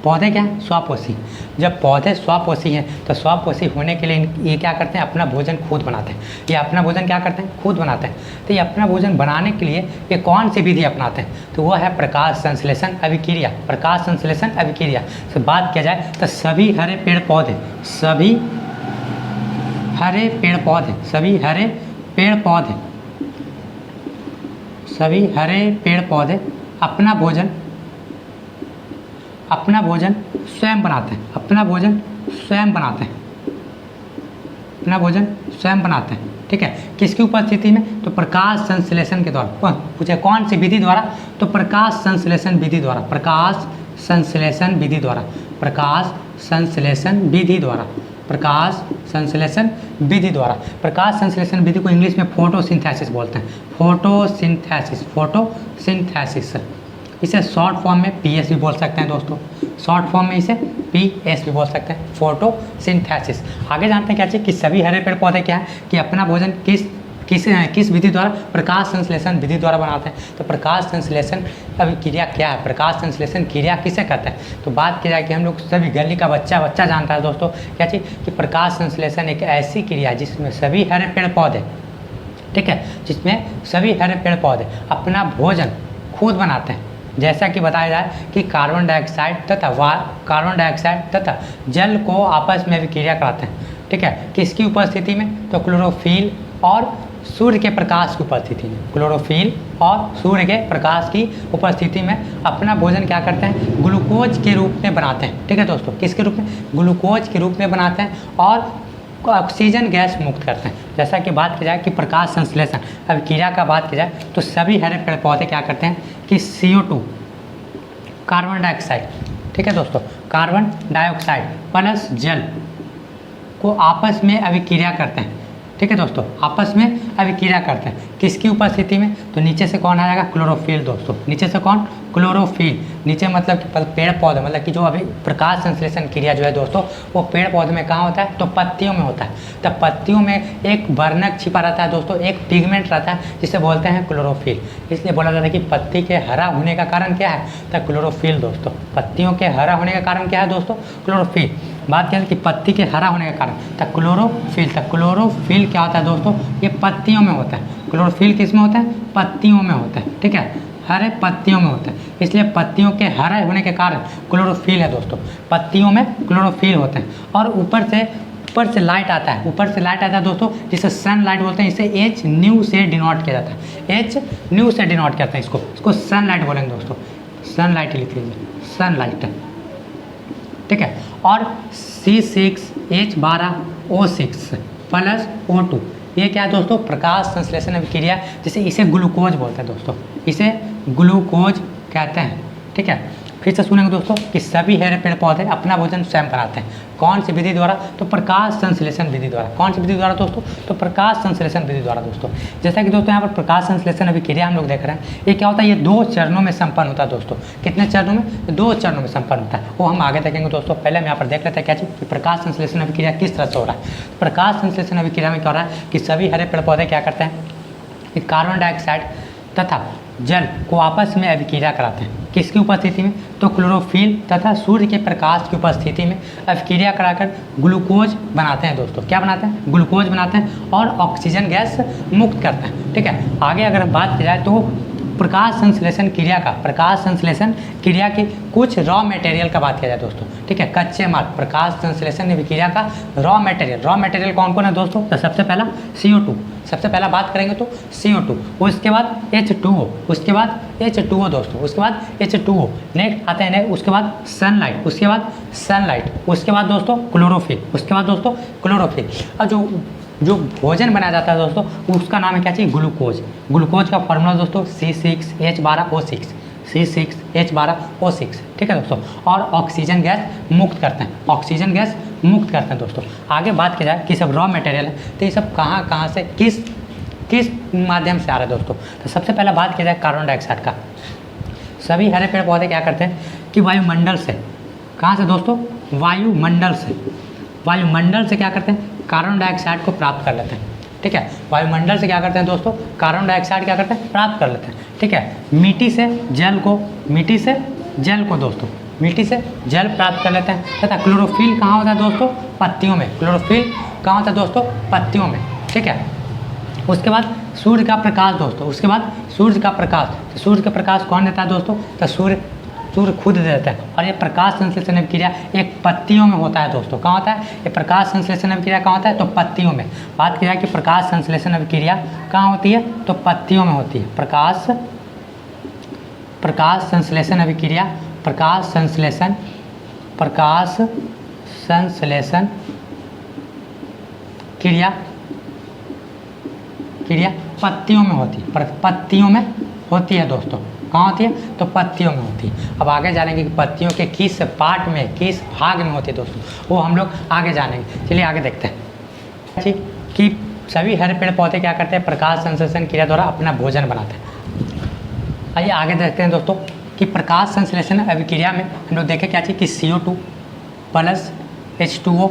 पौधे क्या हैं? स्वपोषी। जब पौधे स्वपोषी हैं तो स्वपोषी होने के लिए ये क्या करते हैं? अपना भोजन खुद बनाते हैं। ये अपना भोजन क्या करते हैं? खुद बनाते हैं। तो ये अपना भोजन बनाने के लिए ये कौन सी विधि अपनाते हैं? तो वो है प्रकाश संश्लेषण अभिक्रिया। प्रकाश संश्लेषण अभिक्रिया से बात किया जाए तो सभी हरे पेड़ पौधे, सभी हरे पेड़ पौधे, सभी हरे पेड़ पौधे, सभी हरे पेड़ पौधे अपना भोजन स्वयं बनाते हैं। अपना भोजन स्वयं बनाते हैं। अपना भोजन स्वयं बनाते हैं। ठीक है, किसकी उपस्थिति में? तो प्रकाश संश्लेषण के द्वारा। पूछे कौन सी विधि द्वारा? तो प्रकाश संश्लेषण विधि द्वारा। प्रकाश संश्लेषण विधि द्वारा। प्रकाश संश्लेषण विधि द्वारा। प्रकाश संश्लेषण विधि द्वारा। प्रकाश संश्लेषण विधि को इंग्लिश में फोटोसिंथेसिस बोलते हैं। Photosynthesis, photosynthesis. इसे शॉर्ट फॉर्म में पीएस भी बोल सकते हैं दोस्तों। शॉर्ट फॉर्म में इसे पीएस भी बोल सकते हैं, फोटोसिंथेसिस। आगे जानते हैं क्या चाहिए कि सभी हरे पेड़ पौधे क्या है कि अपना भोजन किस विधि द्वारा? प्रकाश संश्लेषण विधि द्वारा बनाते हैं। तो प्रकाश संश्लेषण अभिक्रिया क्या है? प्रकाश संश्लेषण क्रिया किसे कहते हैं? तो बात की जाए कि हम लोग सभी गली का बच्चा जानता है दोस्तों क्या चीज़ कि प्रकाश संश्लेषण एक ऐसी क्रिया है जिसमें सभी हरे पेड़ पौधे, ठीक है, जिसमें सभी हरे पेड़ पौधे अपना भोजन खुद बनाते हैं। जैसा कि बताया जाए कि कार्बन डाइऑक्साइड तथा जल को आपस में अभिक्रिया कराते हैं। ठीक है, किसकी उपस्थिति में? तो क्लोरोफिल और सूर्य के प्रकाश की उपस्थिति में। क्लोरोफिल और सूर्य के प्रकाश की उपस्थिति में अपना भोजन क्या करते हैं? ग्लूकोज के रूप में बनाते हैं। ठीक है दोस्तों, किसके रूप में? ग्लूकोज के रूप में बनाते हैं और ऑक्सीजन गैस मुक्त करते हैं। जैसा कि बात की जाए कि प्रकाश संश्लेषण अभिक्रिया का बात की जाए तो सभी हरे पेड़ पौधे क्या करते हैं कि CO2 कार्बन डाइऑक्साइड, ठीक है दोस्तों, कार्बन डाइऑक्साइड प्लस जल को आपस में अभिक्रिया करते हैं। ठीक है दोस्तों, आपस में अभिक्रिया करते हैं। किसकी उपस्थिति में? तो नीचे से कौन आ जाएगा? क्लोरोफिल दोस्तों। नीचे से कौन? क्लोरोफिल। नीचे मतलब कि पेड़ पौधे, मतलब कि जो अभी प्रकाश संश्लेषण क्रिया जो है दोस्तों वो पेड़ पौधे में कहाँ होता है? तो पत्तियों में होता है। तो पत्तियों में एक वर्णक छिपा रहता है दोस्तों, एक पिगमेंट रहता है जिसे बोलते हैं क्लोरोफिल। इसलिए बोला जाता है कि पत्ती के हरा होने का कारण क्या है? तो क्लोरोफिल दोस्तों। पत्तियों के हरा होने का कारण क्या है दोस्तों? क्लोरोफिल। बात करें कि पत्ती के हरा होने का कारण तक क्लोरोफिल। तक क्लोरोफिल क्या होता है दोस्तों? ये पत्तियों में होता है। क्लोरोफिल किस में होता है? पत्तियों में होता है। ठीक है, हरे पत्तियों में होता है। इसलिए पत्तियों के हरे होने के कारण क्लोरोफिल है दोस्तों। पत्तियों में क्लोरोफिल होते हैं और ऊपर से लाइट आता है। ऊपर से लाइट आता है दोस्तों जिसे सनलाइट बोलते हैं। इसे एच न्यू से डिनोट किया जाता है। एच न्यू से डिनोट करते हैं इसको सनलाइट बोलेंगे दोस्तों। सनलाइट लिख लीजिए, सनलाइट। ठीक है, और C6H12O6 प्लस O2 ये क्या है दोस्तों? प्रकाश संश्लेषण अभिक्रिया, जिसे इसे ग्लूकोज बोलते हैं दोस्तों। इसे ग्लूकोज कहते हैं। ठीक है, फिर से सुनेंगे दोस्तों कि सभी हरे पेड़ पौधे अपना भोजन स्वयं बनाते हैं। कौन सी विधि द्वारा? तो प्रकाश संश्लेषण विधि द्वारा। कौन सी विधि द्वारा दोस्तों? तो प्रकाश संश्लेषण विधि द्वारा दोस्तों। जैसा कि दोस्तों यहाँ पर प्रकाश संश्लेषण अभिक्रिया हम लोग देख रहे हैं, ये क्या होता है? ये 2 चरणों में संपन्न होता है दोस्तों। कितने चरणों में? 2 चरणों में संपन्न होता है। वो हम आगे देखेंगे दोस्तों। पहले हम यहाँ पर देख लेते हैं क्या चीज़ कि प्रकाश संश्लेषण अभिक्रिया किस तरह से हो रहा है। प्रकाश संश्लेषण अभिक्रिया में क्या हो रहा है कि सभी हरे पेड़ पौधे क्या करते हैं कि कार्बन डाइऑक्साइड तथा जल को आपस में अभिक्रिया कराते हैं। किसकी उपस्थिति में? तो क्लोरोफिल तथा सूर्य के प्रकाश की उपस्थिति में अभिक्रिया कराकर ग्लूकोज बनाते हैं दोस्तों। क्या बनाते हैं? ग्लूकोज बनाते हैं और ऑक्सीजन गैस मुक्त करते हैं। ठीक है, आगे अगर हम बात की जाए तो प्रकाश संश्लेषण क्रिया की कुछ रॉ मटेरियल का बात किया जाए दोस्तों। ठीक है, कच्चे माल। प्रकाश संश्लेषण अभिक्रिया का रॉ मटेरियल कौन कौन है दोस्तों? तो सबसे पहला CO2। सबसे पहला बात करेंगे तो CO2, उसके बाद H2O, उसके बाद H2O दोस्तों, उसके बाद H2O। नेक्स्ट आते हैं उसके बाद सनलाइट, उसके बाद दोस्तों क्लोरोफिल, उसके बाद दोस्तों क्लोरोफिल। और जो भोजन बनाया जाता है दोस्तों उसका नाम है क्या चाहिए? ग्लूकोज। ग्लूकोज का फॉर्मूला दोस्तों C6H12O6, C6H12O6। ठीक है दोस्तों, और ऑक्सीजन गैस मुक्त करते हैं दोस्तों। आगे बात की जाए कि सब रॉ मटेरियल है तो ये सब कहाँ से किस माध्यम से आ रहा है दोस्तों? तो सबसे पहला बात की जाए कार्बन डाइऑक्साइड का। सभी हरे पेड़ पौधे क्या करते हैं कि वायुमंडल से, कहाँ से दोस्तों? वायुमंडल से क्या करते हैं? कार्बन डाइऑक्साइड को प्राप्त कर लेते हैं। ठीक है, वायुमंडल से क्या करते हैं दोस्तों? कार्बन डाइऑक्साइड प्राप्त कर लेते हैं। ठीक है, मिट्टी से जल को दोस्तों, मिट्टी से जल प्राप्त कर लेते हैं। तथा क्लोरोफिल कहाँ होता है दोस्तों? पत्तियों में। क्लोरोफिल कहाँ होता है दोस्तों? पत्तियों में। ठीक है। उसके बाद सूर्य का प्रकाश दोस्तों, उसके बाद सूर्य का प्रकाश। तो सूर्य का प्रकाश कौन देता है दोस्तों? तो सूर्य खुद दे देता है। और ये प्रकाश संश्लेषण अभिक्रिया एक पत्तियों में होता है दोस्तों। कहाँ होता है ये प्रकाश संश्लेषण अभिक्रिया? कहाँ होता है? तो पत्तियों में। बात की जाए कि प्रकाश संश्लेषण अभिक्रिया कहाँ होती है? तो पत्तियों में होती है। प्रकाश संश्लेषण अभिक्रिया, प्रकाश संश्लेषण क्रिया पत्तियों में होती है। पत्तियों में होती है दोस्तों। कहाँ होती है? तो पत्तियों में होती है। अब आगे जानेंगे कि पत्तियों के किस पार्ट में, किस भाग में होती है दोस्तों, वो हम लोग आगे जानेंगे। चलिए आगे देखते हैं जी कि सभी हरे पेड़ पौधे क्या करते हैं? प्रकाश संश्लेषण क्रिया द्वारा अपना भोजन बनाते हैं। आइए आगे देखते हैं दोस्तों कि प्रकाश संश्लेषण अभिक्रिया में हम लोग देखें क्या चीज़ कि CO2 प्लस H2O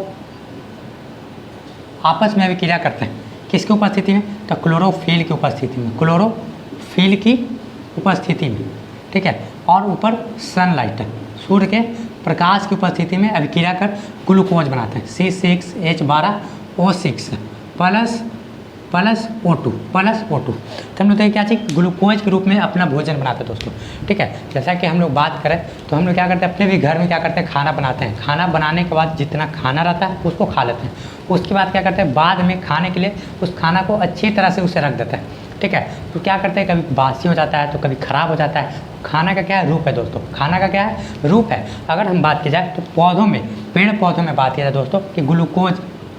आपस में अभिक्रिया करते हैं। किसकी उपस्थिति में? तो क्लोरोफिल की उपस्थिति में। क्लोरोफिल की उपस्थिति में। ठीक है। और ऊपर सनलाइट, सूर्य के प्रकाश की उपस्थिति में अभिक्रिया कर ग्लूकोज बनाते हैं। C6H12O6 प्लस O2 तो हम लोग क्या चाहिए? ग्लूकोज के रूप में अपना भोजन बनाते हैं दोस्तों। ठीक है। जैसा कि हम लोग बात करें तो हम लोग क्या करते हैं? अपने भी घर में क्या करते हैं? खाना बनाते हैं। खाना बनाने के बाद जितना खाना रहता है उसको खा लेते हैं। उसके बाद क्या करते हैं? बाद में खाने के लिए उस खाना को अच्छी तरह से उसे रख देते हैं। ठीक है। तो क्या करते हैं? कभी बासी हो जाता है तो कभी ख़राब हो जाता है। खाना का क्या है? रूप है दोस्तों। खाना का क्या है? रूप है। अगर हम बात की जाए तो पौधों में, पेड़ पौधों में बात किया जाए दोस्तों कि ग्लूकोज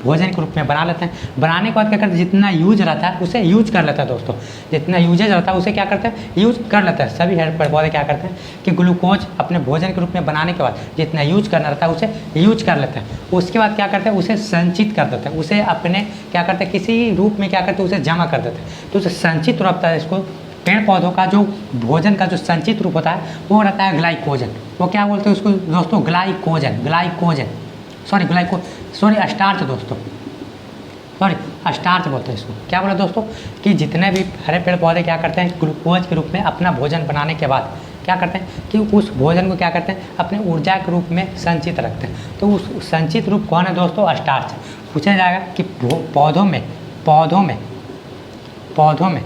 भोजन के रूप में बना लेते हैं। बनाने के बाद क्या करते हैं? जितना यूज रहता है उसे यूज कर लेता है दोस्तों। जितना यूजेज रहता है उसे क्या करते हैं? यूज कर लेता है। सभी पेड़ पौधे क्या करते हैं कि ग्लूकोज अपने भोजन के रूप में बनाने के बाद जितना यूज करना रहता है उसे यूज कर लेते हैं। उसके बाद क्या करते हैं? उसे संचित कर देते हैं। उसे अपने क्या करते हैं? किसी रूप में क्या करते हैं? उसे जमा कर देते हैं। तो उसे संचित रहता है। इसको पेड़ पौधों का जो भोजन का जो संचित रूप होता है वो रहता है ग्लाइकोजन। वो क्या बोलते हैं उसको दोस्तों? स्टार्च दोस्तों, स्टार्च बोलते हैं इसको। क्या बोला दोस्तों कि जितने भी हरे पेड़ पौधे क्या करते हैं? ग्लूकोज के रूप में अपना भोजन बनाने के बाद क्या करते हैं कि उस भोजन को क्या करते हैं? अपने ऊर्जा के रूप में संचित रखते हैं। तो उस संचित रूप कौन है दोस्तों? स्टार्च। पूछा जाएगा कि पौधों में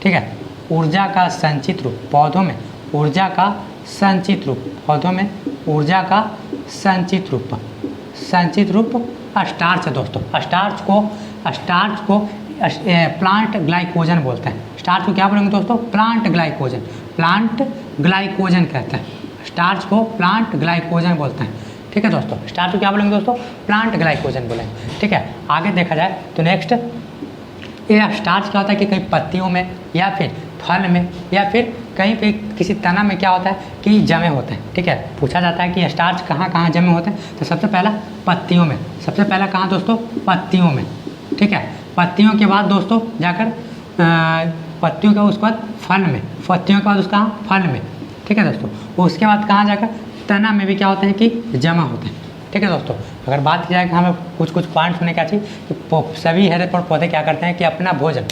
ठीक है ऊर्जा का संचित रूप, पौधों में ऊर्जा का संचित रूप स्टार्च है दोस्तों। स्टार्च को प्लांट ग्लाइकोजन बोलते हैं। स्टार्च को क्या बोलेंगे दोस्तों? प्लांट ग्लाइकोजन कहते हैं। स्टार्च को प्लांट ग्लाइकोजन बोलते हैं। ठीक है दोस्तों। स्टार्च को क्या बोलेंगे दोस्तों? प्लांट ग्लाइकोजन बोलेंगे। ठीक है। आगे देखा जाए तो नेक्स्ट ये स्टार्च क्या होता है कि कहीं पत्तियों में या फिर फल में या फिर कहीं पे किसी तना में क्या होता है कि जमे होते हैं। ठीक है। पूछा जाता है कि स्टार्च कहाँ कहाँ जमे होते हैं? तो सबसे पहला पत्तियों में। सबसे पहला कहाँ दोस्तों? पत्तियों में। ठीक है। पत्तियों के बाद दोस्तों जाकर पत्तियों के उसके बाद फल में, पत्तियों के बाद उसका फल में। ठीक है दोस्तों। उसके बाद कहाँ जाकर तना में भी क्या होते हैं कि जमा होते हैं। ठीक है दोस्तों। अगर बात की जाए कि हमें कुछ पॉइंट्स होने क्या चाहिए कि सभी हरे पौधे क्या करते हैं कि अपना भोजन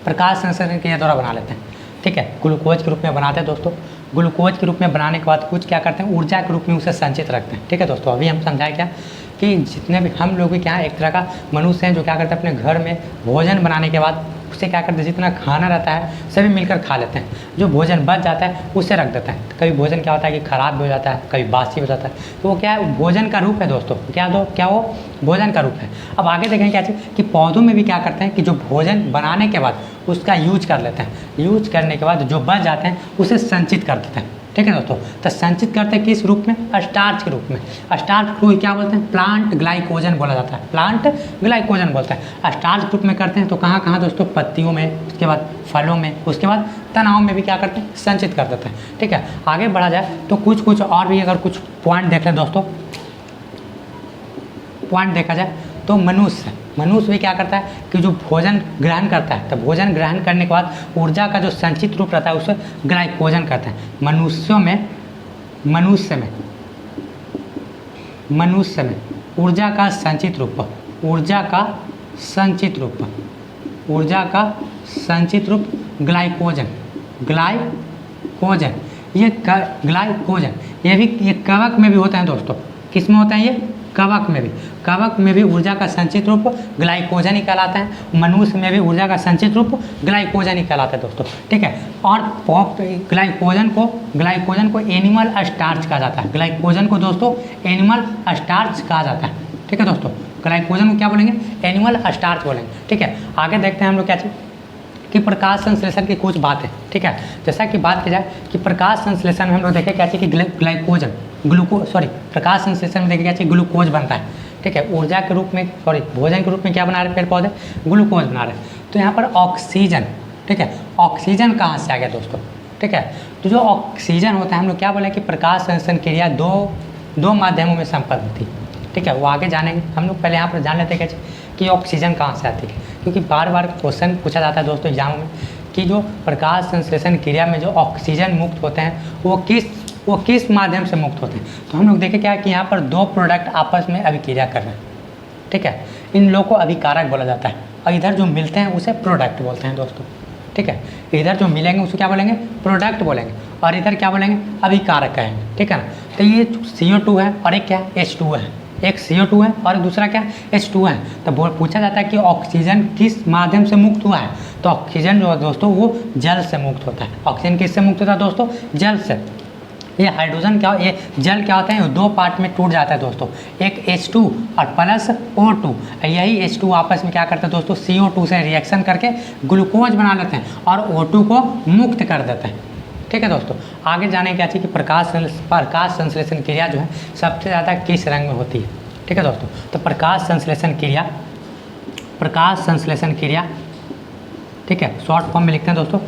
प्रकाश संश्लेषण क्रिया द्वारा बना लेते हैं। ठीक है। ग्लूकोज के रूप में बनाते हैं दोस्तों। ग्लूकोज के रूप में बनाने के बाद कुछ क्या करते हैं? ऊर्जा के रूप में उसे संचित रखते हैं। ठीक है दोस्तों। अभी हम समझाएं क्या कि जितने भी हम लोग भी क्या एक तरह का मनुष्य हैं जो क्या करते हैं अपने घर में भोजन बनाने के बाद उसे क्या करते हैं? जितना खाना रहता है सभी मिलकर खा लेते हैं। जो भोजन बच जाता है उसे रख देता है। कभी भोजन क्या होता है कि खराब भी हो जाता है, कभी बासी हो जाता है। तो वो क्या है? भोजन का रूप है दोस्तों। क्या वो भोजन का रूप है। अब आगे देखें क्या चीज़ कि पौधों में भी क्या करते हैं कि जो भोजन बनाने के बाद उसका यूज कर लेते हैं। यूज करने के बाद जो बच जाते हैं उसे संचित कर देते हैं। ठीक है दोस्तों। तो संचित करते हैं किस रूप में? स्टार्च के रूप में। स्टार्च को क्या बोलते हैं? प्लांट ग्लाइकोजन बोला जाता है। प्लांट ग्लाइकोजन बोलते हैं। स्टार्च ग्रुप में करते हैं तो कहाँ कहाँ दोस्तों? पत्तियों में, उसके बाद फलों में, उसके बाद तनाव में भी क्या करते हैं? संचित कर देते हैं। ठीक है। आगे बढ़ा जाए तो कुछ और भी अगर कुछ पॉइंट देख लें दोस्तों, पॉइंट देखा जाए तो मनुष्य भी क्या करता है कि जो भोजन ग्रहण करता है तो भोजन ग्रहण करने के बाद ऊर्जा का जो संचित रूप रहता है उसे ग्लाइकोजन कहते हैं। मनुष्य में ऊर्जा का संचित रूप ग्लाइकोजन ये ग्लाइकोजन, ये कवक में भी होते हैं दोस्तों। किस में होते हैं ये? कवक में भी। कवक में भी ऊर्जा का संचित रूप ग्लाइकोजन ही कहलाता है। मनुष्य में भी ऊर्जा का संचित रूप ग्लाइकोजन ही कहलाता है दोस्तों, ठीक है। और ग्लाइकोजन को एनिमल स्टार्च कहा जाता है। ग्लाइकोजन को दोस्तों एनिमल स्टार्च कहा जाता है, ठीक है दोस्तों। ग्लाइकोजन को क्या बोलेंगे? एनिमल स्टार्च बोलेंगे, ठीक है। आगे देखते हैं हम लोग क्या चीज़ कि प्रकाश संश्लेषण की कुछ बातें, ठीक है। जैसा कि बात की जाए कि प्रकाश संश्लेषण में हम लोग देखें क्या चाहिए कि प्रकाश संश्लेषण में देखें क्या चाहिए? ग्लूकोज बनता है, ठीक है। ऊर्जा के रूप में भोजन के रूप में क्या बना रहे हैं पेड़ पौधे? ग्लूकोज बना रहे हैं। तो यहाँ पर ऑक्सीजन, ठीक है। ऑक्सीजन कहाँ से आ गया दोस्तों, ठीक है। तो जो ऑक्सीजन होता है हम लोग क्या बोले कि प्रकाश संश्लेषण क्रिया दो माध्यमों में संपन्न होती है, ठीक है। वो आगे जानेंगे। हम लोग पहले यहाँ पर जान लेते हैं कि ऑक्सीजन कहाँ से आती है, क्योंकि बार बार क्वेश्चन पूछा जाता है दोस्तों एग्जाम में कि जो प्रकाश संश्लेषण क्रिया में जो ऑक्सीजन मुक्त होते हैं वो किस माध्यम से मुक्त होते हैं। तो हम लोग देखें क्या कि यहाँ पर दो प्रोडक्ट आपस में अभिक्रिया कर रहे हैं, ठीक है। इन लोगों को अभिकारक बोला जाता है और इधर जो मिलते हैं उसे प्रोडक्ट बोलते हैं दोस्तों, ठीक है। इधर जो मिलेंगे उसको क्या बोलेंगे? प्रोडक्ट बोलेंगे, और इधर क्या बोलेंगे? अभिकारक कहेंगे, ठीक है ना। तो ये CO2 है और एक क्या है? H2 है। एक CO2 है और दूसरा क्या? H2 है। तो पूछा जाता है कि ऑक्सीजन किस माध्यम से मुक्त हुआ है? तो ऑक्सीजन जो है दोस्तों वो जल से मुक्त होता है। ऑक्सीजन किससे मुक्त होता है दोस्तों? जल से। ये हाइड्रोजन क्या, ये जल क्या होता है? दो पार्ट में टूट जाता है दोस्तों, एक H2 और प्लस O2। यही H2 आपस में क्या करते हैं दोस्तों? CO2 से रिएक्शन करके ग्लूकोज बना लेते हैं और O2 को मुक्त कर देते हैं, ठीक है दोस्तों। आगे जाने क्या चाहिए कि प्रकाश संश्लेषण क्रिया जो है सबसे ज़्यादा किस रंग में होती है, ठीक है दोस्तों। तो प्रकाश संश्लेषण क्रिया, ठीक है, शॉर्ट फॉर्म में लिखते हैं दोस्तों।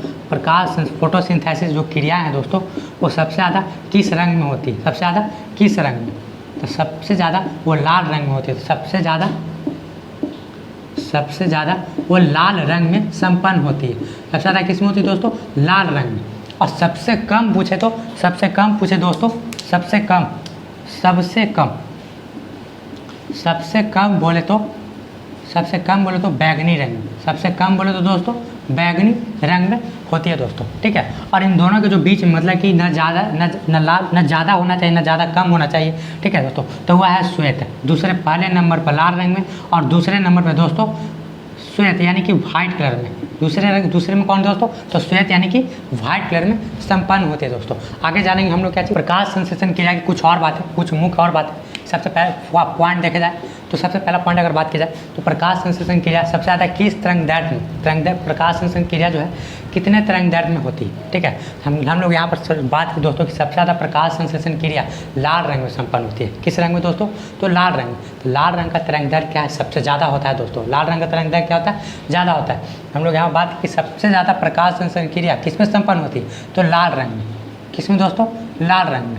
फोटोसिंथेसिस जो क्रिया है दोस्तों वो सबसे ज़्यादा किस रंग में होती है? सबसे ज़्यादा किस रंग में? तो सबसे ज़्यादा वो लाल रंग में होती है। सबसे ज़्यादा वो लाल रंग में संपन्न होती है। सबसे ज़्यादा किस में होती है दोस्तों? लाल रंग में। और सबसे कम पूछे दोस्तों, सबसे कम बोले तो बैगनी रंग में, सबसे कम बोले तो दोस्तों बैगनी रंग में होती है दोस्तों, ठीक है। और इन दोनों के जो बीच में मतलब कि न ज़्यादा होना चाहिए, न ज़्यादा कम होना चाहिए, ठीक है दोस्तों। तो वह है श्वेत। पहले नंबर पर लाल रंग में और दूसरे नंबर पर दोस्तों श्वेत यानी कि वाइट कलर में। दूसरे में कौन दोस्तों? तो श्वेत यानी कि वाइट कलर में संपन्न होते हैं दोस्तों। आगे जानेंगे हम लोग क्या चाहिए प्रकाश संश्लेषण क्रिया की कुछ और बातें, कुछ मुख्य और बातें। सबसे पहले पॉइंट देखा जाए तो सबसे पहला पॉइंट अगर बात की जाए तो प्रकाश संश्लेषण क्रिया सबसे ज़्यादा किस तरंगदैर्ध्य प्रकाश संश्लेषण क्रिया जो है कितने तरंगदैर्ध्य में होती है, ठीक है। हम लोग यहाँ पर बात की दोस्तों कि सबसे ज़्यादा प्रकाश संश्लेषण क्रिया लाल रंग में संपन्न होती है। किस रंग में दोस्तों? तो लाल रंग में। तो लाल रंग का तरंगदैर्ध्य क्या है? सबसे ज़्यादा होता है दोस्तों। लाल रंग का तरंगदैर्ध्य क्या होता है? ज़्यादा होता है। हम लोग यहाँ बात की सबसे ज़्यादा प्रकाश संश्लेषण क्रिया किस में संपन्न होती है? तो लाल रंग में। किस में दोस्तों? लाल रंग में।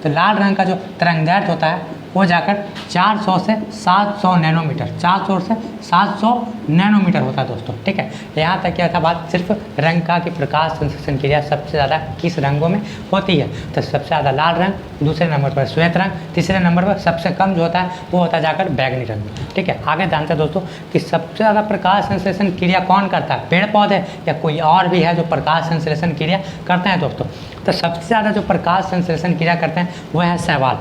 तो लाल रंग का जो तरंगदैर्ध्य होता है वो जाकर 400 से 700 नैनोमीटर, 400 से 700 नैनोमीटर होता है दोस्तों, ठीक है। यहाँ तक क्या था बात सिर्फ रंग का कि प्रकाश संश्लेषण क्रिया सबसे ज़्यादा किस रंगों में होती है। तो सबसे ज़्यादा लाल रंग, दूसरे नंबर पर श्वेत रंग, तीसरे नंबर पर सबसे कम जो होता है वो होता है जाकर बैगनी रंग, ठीक है। आगे जानते हैं दोस्तों कि सबसे ज़्यादा प्रकाश संश्लेषण क्रिया कौन करता है? पेड़ पौधे या कोई और भी है जो प्रकाश संश्लेषण क्रिया करते हैं दोस्तों? तो सबसे ज़्यादा जो प्रकाश संश्लेषण क्रिया करते हैं वह है शैवाल,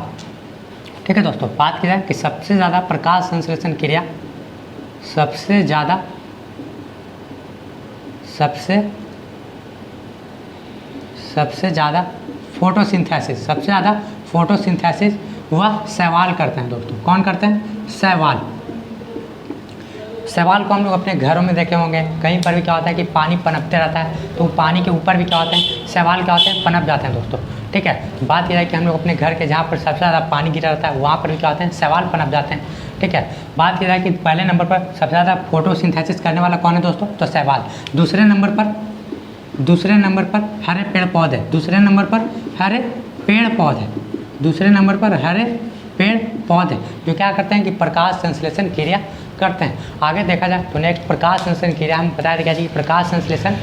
ठीक है दोस्तों। बात की जाए कि सबसे ज़्यादा प्रकाश संश्लेषण क्रिया सबसे ज़्यादा फोटोसिंथेसिस वह शैवाल करते हैं दोस्तों। कौन करते हैं? शैवाल को हम लोग अपने घरों में देखे होंगे, कहीं पर भी क्या होता है कि पानी पनपते रहता है तो पानी के ऊपर भी क्या होते हैं? शैवाल क्या होते हैं? पनप जाते हैं दोस्तों, ठीक है। बात यह है कि हम लोग अपने घर के जहाँ पर सबसे ज़्यादा पानी गिरा रहता है वहाँ पर भी क्या होते हैं? शैवाल पनप जाते हैं, ठीक है। बात की जाए कि पहले नंबर पर सबसे ज़्यादा फोटोसिंथेसिस करने वाला कौन है दोस्तों? तो शैवाल। दूसरे नंबर पर हरे पेड़ पौधे, पेड़ पौधे जो क्या करते हैं कि प्रकाश संश्लेषण क्रिया करते हैं। आगे देखा जाए तो नेक्स्ट प्रकाश संश्लेषण क्रिया हम बताया था कि प्रकाश संश्लेषण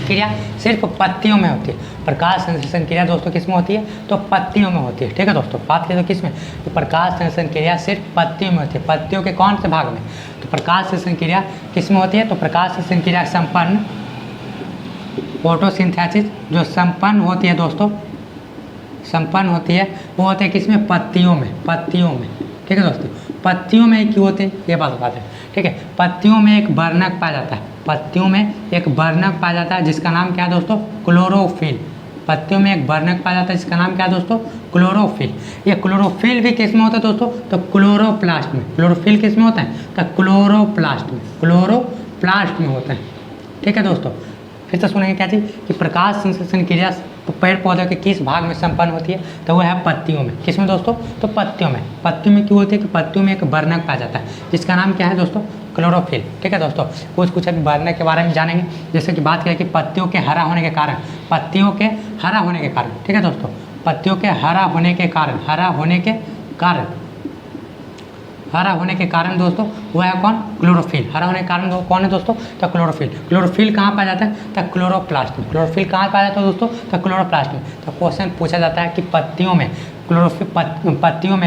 क्रिया सिर्फ पत्तियों में होती है। प्रकाश संश्लेषण क्रिया दोस्तों किस में होती है? तो पत्तियों में होती है, ठीक है दोस्तों। बात करें तो किस में? तो प्रकाश संश्लेषण क्रिया सिर्फ पत्तियों में होती है। पत्तियों के कौन से भाग में? तो प्रकाश संश्लेषण क्रिया किस में होती है? तो प्रकाश संश्लेषण क्रिया संपन्न फोटोसिंथेसिस जो संपन्न होती है दोस्तों, संपन्न होती है वो होते हैं किसमें, पत्तियों में, पत्तियों में। ठीक है दोस्तों, पत्तियों में क्यों होते हैं ये बात बताते हैं। ठीक है, पत्तियों में एक वर्णक पाया जाता है, पत्तियों में एक वर्णक पाया जाता है जिसका नाम क्या है दोस्तों, क्लोरोफिल। पत्तियों में एक वर्णक पाया जाता है जिसका नाम क्या है दोस्तों, क्लोरोफिल। ये क्लोरोफिल भी किस में होता है दोस्तों, तो क्लोरोप्लास्ट में। क्लोरोफिल किस में होता है, तो क्लोरोप्लास्ट में, क्लोरोप्लास्ट में होता है। ठीक है दोस्तों, फिर तो सुनेंगे क्या चीज़ कि प्रकाश संश्लेषण क्रिया पेड़ पौधों के किस भाग में संपन्न होती है, तो वह है पत्तियों में। किस में दोस्तों, तो पत्तियों में। पत्तियों में क्यों होती है कि पत्तियों में एक वर्णक पाया जाता है जिसका नाम क्या है दोस्तों, क्लोरोफिल। ठीक है दोस्तों, कुछ अभी वर्णक के बारे में जानेंगे। जैसे कि बात करें कि पत्तियों के हरा होने के कारण, पत्तियों के हरा होने के कारण, ठीक है दोस्तों, पत्तियों के हरा होने के कारण, हरा होने के कारण, हरा होने के कारण दोस्तों वह है कौन, क्लोरोफिल। हरा होने के कारण कौन है दोस्तों, तो क्लोरोफिल। क्लोरोफिल कहाँ पाया जाता है, तो क्लोरोप्लास्ट में। क्लोरोफिल कहाँ पाया जाता है दोस्तों, तो क्लोरोप्लास्ट में। तो क्वेश्चन पूछा जाता है कि पत्तियों में क्लोरोफिल, पत्तियों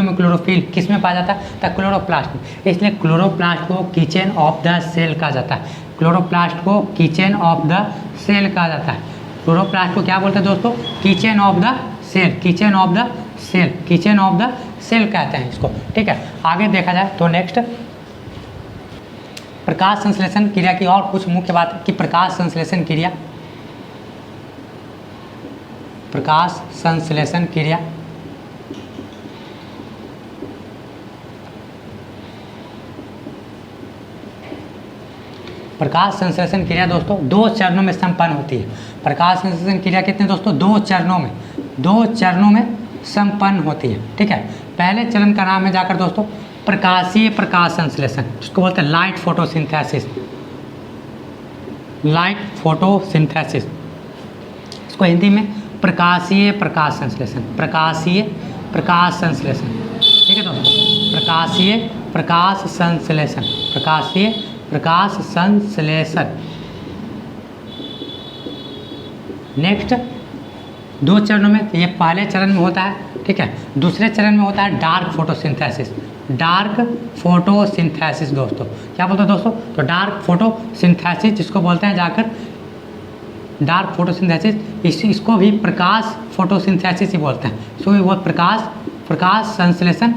में क्लोरोफिल किस में पाया जाता है, तो क्लोरोप्लास्ट में। इसलिए क्लोरोप्लास्ट को किचन ऑफ द सेल कहा जाता है। क्लोरोप्लास्ट को किचन ऑफ द सेल कहा जाता है। क्लोरोप्लास्ट को क्या बोलते हैं दोस्तों, kitchen of the cell, kitchen of the cell, kitchen of the cell कहते हैं इसको। ठीक है, आगे देखा जाए तो नेक्स्ट प्रकाश संश्लेषण क्रिया की और कुछ मुख्य बात है कि प्रकाश संश्लेषण क्रिया, प्रकाश संश्लेषण क्रिया प्रकाश संश्लेषण क्रिया दोस्तों 2 चरणों में संपन्न होती है। प्रकाश संश्लेषण क्रिया कितने दोस्तों, 2 चरणों में, 2 चरणों में संपन्न होती है। ठीक है, पहले चरण का नाम है जाकर दोस्तों प्रकाशीय प्रकाश संश्लेषण, जिसको बोलते हैं लाइट फोटोसिंथेसिस, लाइट फोटोसिंथेसिस। इसको हिंदी में प्रकाशीय प्रकाश संश्लेषण, प्रकाशीय प्रकाश संश्लेषण। ठीक है दोस्तों, प्रकाशीय प्रकाश संश्लेषण, प्रकाशीय प्रकाश संश्लेषण। नेक्स्ट 2 चरणों में, ये पहले चरण में होता है। ठीक है, दूसरे चरण में होता है डार्क फोटोसिंथेसिस, डार्क फोटोसिंथेसिस दोस्तों। क्या बोलते हैं दोस्तों, तो डार्क फोटोसिंथेसिस जिसको बोलते हैं जाकर डार्क फोटोसिंथेसिस, इसको भी प्रकाश फोटोसिंथेसिस ही बोलते हैं। इसको भी बहुत प्रकाश संश्लेषण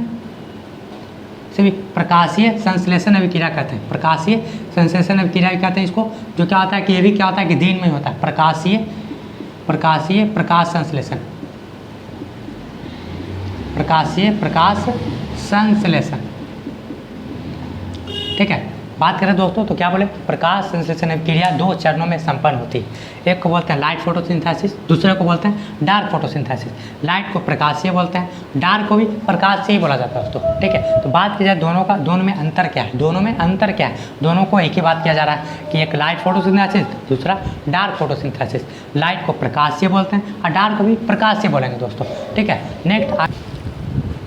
से भी प्रकाशीय संश्लेषण अभिक्रिया कहते हैं, प्रकाशीय संश्लेषण अभिक्रिया कहते हैं इसको। जो क्या होता है कि ये भी क्या होता है कि दिन में होता है, प्रकाशीय प्रकाश संश्लेषण, प्रकाशीय प्रकाश संश्लेषण। ठीक है, बात करें दोस्तों तो क्या बोले, प्रकाश संश्लेषण अभिक्रिया 2 चरणों में संपन्न होती है। एक को बोलते हैं लाइट फोटोसिंथेसिस, दूसरे को बोलते हैं डार्क फोटोसिंथेसिस। लाइट को प्रकाशीय बोलते हैं, डार्क को भी प्रकाश से ही बोला जाता है दोस्तों। ठीक है, तो बात की जाए दोनों में अंतर क्या है, दोनों में अंतर क्या है, दोनों को एक ही बात किया जा रहा है कि एक लाइट फोटोसिंथेसिस, दूसरा डार्क फोटोसिंथेसिस। लाइट को प्रकाशीय बोलते हैं और डार्क को भी प्रकाश से बोलेंगे दोस्तों। ठीक है, नेक्स्ट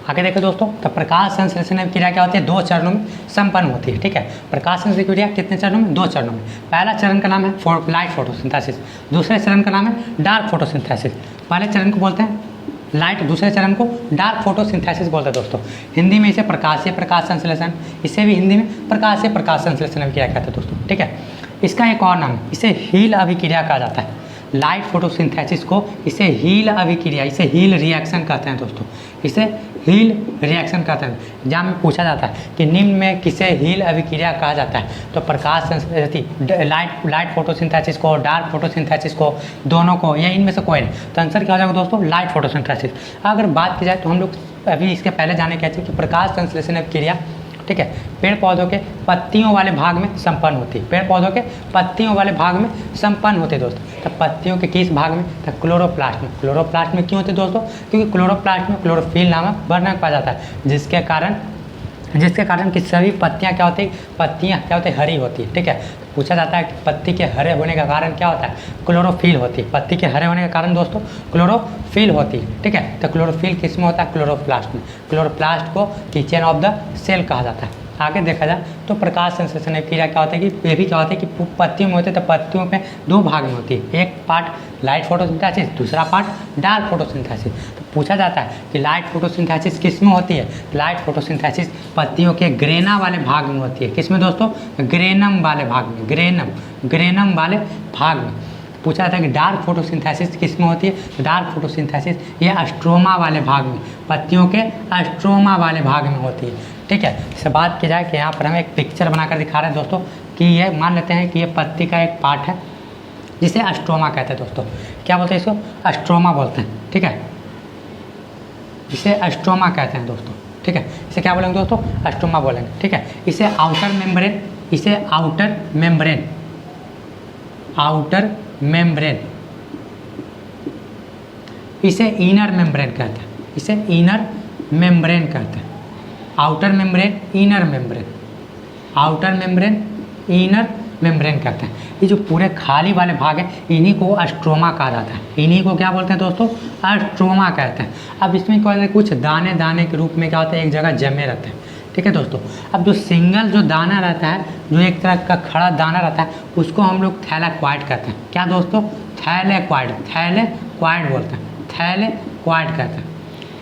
आगे देखो दोस्तों, तो प्रकाश संश्लेषण अभिक्रिया क्या होती है, 2 चरणों में संपन्न होती है। ठीक है, प्रकाश संश्लेषण क्रिया कितने चरणों में, 2 चरणों में। पहला चरण का नाम है लाइट फोटोसिंथेसिस, दूसरे चरण का नाम है डार्क फोटोसिंथेसिस। पहले चरण को बोलते हैं लाइट, दूसरे चरण को डार्क फोटोसिंथेसिस बोलते हैं दोस्तों। हिंदी में इसे प्रकाशीय प्रकाश संश्लेषण, इसे भी हिंदी में प्रकाशीय प्रकाश संश्लेषण अभिक्रिया कहते हैं दोस्तों। ठीक है, इसका एक और नाम है, इसे हील अभिक्रिया कहा जाता है। लाइट फोटोसिंथेसिस को इसे हील अभिक्रिया, इसे हील रिएक्शन कहते हैं दोस्तों, इसे हील रिएक्शन कहते हैं। जहाँ में पूछा जाता है कि निम्न में किसे हील अभिक्रिया कहा जाता है, तो प्रकाश संश्लेषण लाइट फोटोसिंथेसिस को, डार्क फोटोसिंथेसिस को, दोनों को, या इनमें से कोई नहीं। तो आंसर क्या हो जाएगा दोस्तों, लाइट फोटोसिंथेसिस। अगर बात की जाए तो हम लोग अभी इसके पहले जाने क्या चाहिए कि प्रकाश संश्लेषण अभिक्रिया, ठीक है, पेड़ पौधों के पत्तियों वाले भाग में संपन्न होती है, पेड़ पौधों के पत्तियों वाले भाग में संपन्न होते हैं दोस्तों। तो पत्तियों के किस भाग में, तो क्लोरोप्लास्ट में। क्लोरोप्लास्ट में क्यों होते हैं दोस्तों, क्योंकि क्लोरोप्लास्ट में क्लोरोफिल नामक वर्णक पाया जाता है, जिसके कारण कि सभी पत्तियां क्या होती है, पत्तियां क्या होती है, हरी होती है। ठीक है, तो पूछा जाता है कि पत्ती के हरे होने का कारण क्या होता है, क्लोरोफिल होती है। पत्ती के हरे होने का कारण दोस्तों क्लोरोफिल होती है। ठीक है, तो क्लोरोफिल किस में होता है, क्लोरोप्लास्ट में। क्लोरोप्लास्ट को किचन ऑफ द सेल कहा जाता है। आगे देखा जाए तो प्रकाश संश्लेषण क्रिया क्या होता है कि ये भी क्या होता है कि पत्तियों में होते हैं, तो पत्तियों में दो भाग में होती है, एक पार्ट लाइट फोटोसिंथेसिस, दूसरा पार्ट डार्क फोटोसिंथेसिस। तो पूछा जाता है कि लाइट फोटोसिंथेसिस किस में होती है? लाइट फोटोसिंथेसिस पत्तियों के ग्रेना वाले भाग में होती है। किस में दोस्तों? ग्रेनम वाले भाग में, ग्रेनम वाले भाग में। पूछा जाता है कि डार्क फोटोसिंथेसिस किस में होती है? डार्क फोटोसिंथेसिस ये स्ट्रोमा वाले भाग में, पत्तियों के स्ट्रोमा वाले भाग में होती है। ठीक है, इससे बात की जाए कि यहाँ पर हम एक पिक्चर बनाकर दिखा रहे हैं दोस्तों कि ये मान लेते हैं कि ये पत्ती का एक पार्ट है जिसे स्ट्रोमा कहते हैं दोस्तों। क्या बोलते हैं इसको? स्ट्रोमा बोलते हैं। ठीक है, इसे स्ट्रोमा कहते हैं दोस्तों। ठीक है, इसे क्या बोलेंगे दोस्तों? स्ट्रोमा बोलेंगे। ठीक है, इसे आउटर मेम्ब्रेन, इसे आउटर मेम्ब्रेन, आउटर मेम्ब्रेन, इसे इनर मेम्ब्रेन कहते हैं, इसे इनर मेम्ब्रेन कहते हैं। Outer membrane, inner membrane, outer membrane, inner membrane कहते हैं। ये जो पूरे खाली वाले भाग है इन्हीं को स्ट्रोमा कहा जाता है, इन्हीं को क्या बोलते हैं दोस्तों? स्ट्रोमा कहते हैं। अब इसमें क्या होता है, कुछ दाने दाने के रूप में क्या होता है, एक जगह जमे रहते हैं। ठीक है दोस्तों, अब जो सिंगल जो दाना रहता है, जो एक तरह का खड़ा दाना रहता है, उसको हम लोग थैलेक्वाइड कहते हैं। क्या दोस्तों? थैलेक्वाइड, थैलेक्वाइड बोलते हैं, थैलेक्वाइड कहते हैं।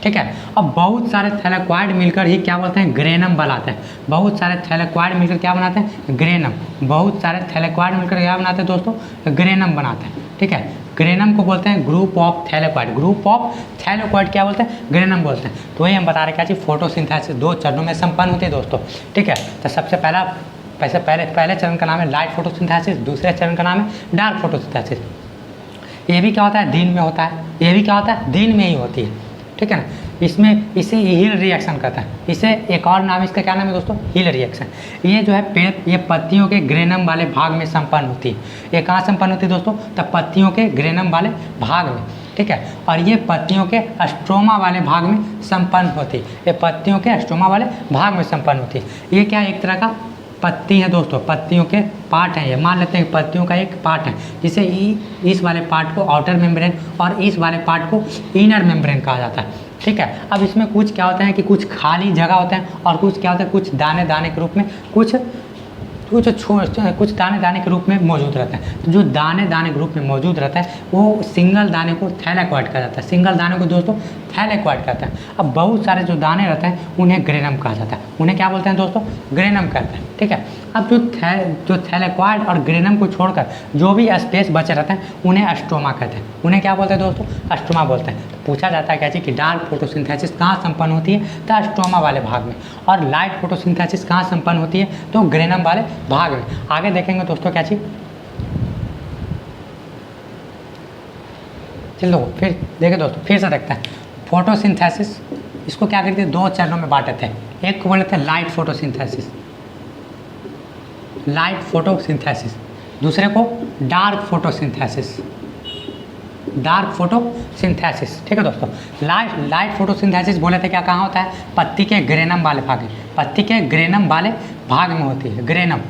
ठीक है, अब बहुत सारे थैलेक्वाइड मिलकर ही क्या बोलते हैं? ग्रेनम बनाते हैं। बहुत सारे थैलेक्वाइड मिलकर क्या बनाते हैं? ग्रेनम। बहुत सारे थैलेक्वाइड मिलकर क्या बनाते हैं दोस्तों? ग्रेनम बनाते हैं। ठीक है, ग्रेनम को बोलते हैं group of thylakoid, group of thylakoid क्या बोलते हैं? ग्रेनम बोलते हैं। तो वही हम बता रहे क्या चीज़? फोटोसिंथेसिस दो चरणों में संपन्न होती है दोस्तों। ठीक है, तो सबसे पहले चरण का नाम है लाइट फोटोसिंथेसिस, दूसरे चरण का नाम है डार्क फोटोसिंथेसिस। ये भी क्या होता है? दिन में होता है। ये भी क्या होता है? दिन में ही होती है। ठीक है ना, इसमें इसे हील रिएक्शन कहता है। इसे एक और नाम इसका क्या नाम है दोस्तों? Hill reaction. ये जो है पेड़, ये पत्तियों के ग्रेनम वाले भाग में संपन्न होती है। ये कहाँ संपन्न होती है दोस्तों? तब पत्तियों के ग्रेनम वाले भाग में। ठीक है, और ये पत्तियों के स्ट्रोमा वाले भाग में संपन्न होती है। ये पत्तियों के स्ट्रोमा वाले भाग में संपन्न होती है। ये क्या एक तरह का पत्ती है दोस्तों, पत्तियों के पार्ट हैं। ये मान लेते हैं पत्तियों का एक पार्ट है, जिसे इस वाले पार्ट को आउटर मेम्ब्रेन और इस वाले पार्ट को इनर मेम्ब्रेन कहा जाता है। ठीक है, अब इसमें कुछ क्या होता है कि कुछ खाली जगह होते हैं और कुछ क्या होता है, कुछ दाने दाने के रूप में, कुछ दाने दाने के रूप में मौजूद रहता है। तो जो दाने दाने के रूप में मौजूद रहता है वो सिंगल दाने को थैलेक्वाइड कहा जाता है। सिंगल दाने को दोस्तों थैलेक्वाइड कहते हैं। अब बहुत सारे जो दाने रहते हैं उन्हें ग्रेनम कहा जाता है। उन्हें क्या बोलते हैं दोस्तों? ग्रेनम कहते हैं। ठीक है, अब जो थैलेक्वाइड और ग्रेनम को छोड़कर जो भी स्पेस बचे रहते हैं उन्हें स्ट्रोमा कहते हैं। उन्हें क्या बोलते हैं दोस्तों? स्ट्रोमा बोलते हैं। तो पूछा जाता है क्या चीज़ कि डार्क फोटोसिंथेसिस कहाँ संपन्न होती है? तो स्ट्रोमा वाले भाग में। और लाइट फोटोसिंथेसिस कहाँ संपन्न होती है? तो ग्रेनम वाले भाग में। आगे देखेंगे दोस्तों क्या चीज़। चलो फिर देखें दोस्तों, फिर से देखते हैं फोटोसिंथेसिस। इसको क्या करते हैं? दो चरणों में बांटे थे। एक को बोले थे लाइट फोटोसिंथेसिस, लाइट फोटोसिंथेसिस, दूसरे को डार्क फोटोसिंथेसिस, डार्क फोटोसिंथेसिस। ठीक है दोस्तों, लाइट फोटोसिंथेसिस बोले थे क्या कहाँ होता है? पत्ती के ग्रेनम वाले भाग में, पत्ती के ग्रेनम वाले भाग में होती है। ग्रेनम,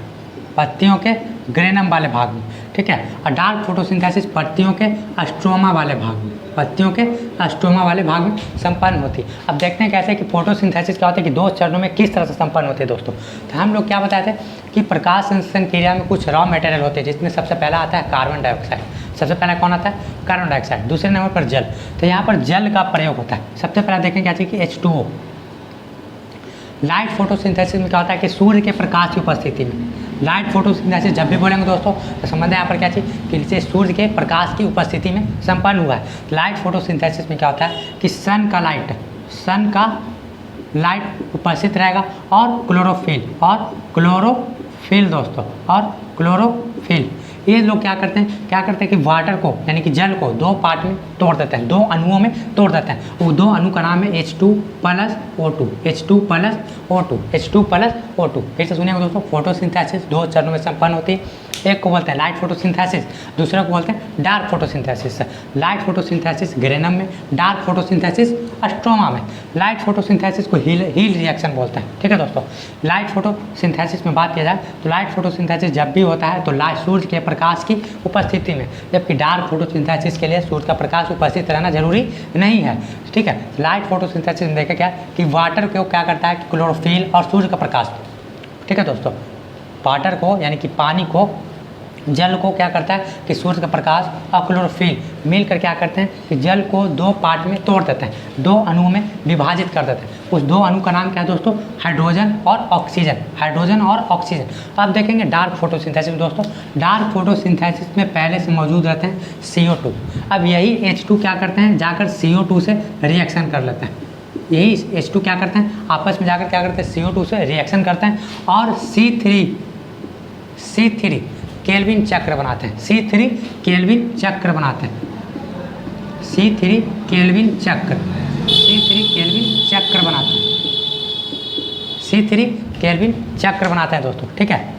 पत्तियों के ग्रेनम वाले भाग में। ठीक है, और डार्क फोटोसिंथेसिस पत्तियों के स्ट्रोमा वाले भाग में, पत्तियों के स्ट्रोमा वाले भाग में संपन्न होती है। अब देखते हैं कैसे कि फोटोसिंथेसिस क्या होता है कि दो चरणों में किस तरह से संपन्न होती है दोस्तों। तो हम लोग क्या बताए थे कि प्रकाश संश्लेषण क्रिया में कुछ रॉ मटेरियल होते हैं, जिसमें सबसे पहला आता है कार्बन डाइऑक्साइड। सबसे पहला कौन आता है? Carbon dioxide. दूसरे नंबर पर जल। तो यहाँ पर जल का प्रयोग होता है। सबसे पहला देखें क्या चाहिए कि H2O। लाइट फोटोसिंथेसिस में क्या होता है कि सूर्य के प्रकाश की उपस्थिति में, लाइट फोटोसिंथेसिस जब भी बोलेंगे दोस्तों तो समझ है यहाँ पर क्या चीज़ कि इसे सूर्य के प्रकाश की उपस्थिति में संपन्न हुआ है। लाइट फोटोसिंथेसिस में क्या होता है कि सन का लाइट उपस्थित रहेगा और क्लोरोफिल दोस्तों, और क्लोरोफिल। ये लोग क्या करते हैं कि वाटर को यानी कि जल को दो पार्ट में तोड़ देते हैं, दो अणुओं में तोड़ देते हैं। वो दो अणु का नाम है H2+O2, H2+O2, H2+O2। फिर से सुनिएगा दोस्तों, फोटोसिंथेसिस दो चरणों में संपन्न होती है। एक को बोलते हैं लाइट फोटोसिंथेसिस, दूसरे को बोलते हैं dark photosynthesis. Light photosynthesis granum में, डार्क फोटोसिंथेसिस स्ट्रोमा में। लाइट फोटोसिंथेसिस को हील रिएक्शन बोलते हैं। ठीक है दोस्तों, लाइट फोटोसिंथेसिस में बात किया जाए तो लाइट फोटोसिंथेसिस जब भी होता है तो सूर्य के प्रकाश की उपस्थिति में, जबकि डार्क फोटोसिंथेसिस के लिए सूर्य का प्रकाश उपस्थित रहना जरूरी नहीं है। ठीक है, लाइट फोटोसिंथेसिस में देखा क्या कि वाटर को क्या करता है कि क्लोरोफिल और सूर्य का प्रकाश ठीक है दोस्तों। वाटर को यानी कि पानी को, जल को क्या करता है कि सूर्य का प्रकाश और क्लोरोफिल मिलकर क्या करते हैं कि जल को दो पार्ट में तोड़ देते हैं, दो अणुओं में विभाजित कर देते हैं। उस दो अणु का नाम क्या है दोस्तों? हाइड्रोजन और ऑक्सीजन। हाइड्रोजन और ऑक्सीजन। अब देखेंगे डार्क फोटोसिंथेसिस दोस्तों। डार्क फोटोसिंथेसिस में पहले से मौजूद रहते हैं CO2। अब यही H2 क्या करते हैं, जाकर CO2 से रिएक्शन कर लेते हैं। यही H2 क्या करते हैं, आपस में जाकर क्या करते हैं, CO2 से रिएक्शन करते हैं और C3 केल्विन चक्र बनाते हैं। C3 केल्विन चक्र बनाते हैं। C3 केल्विन चक्र बनाते हैं। C3 केल्विन चक्र बनाते हैं दोस्तों, ठीक है।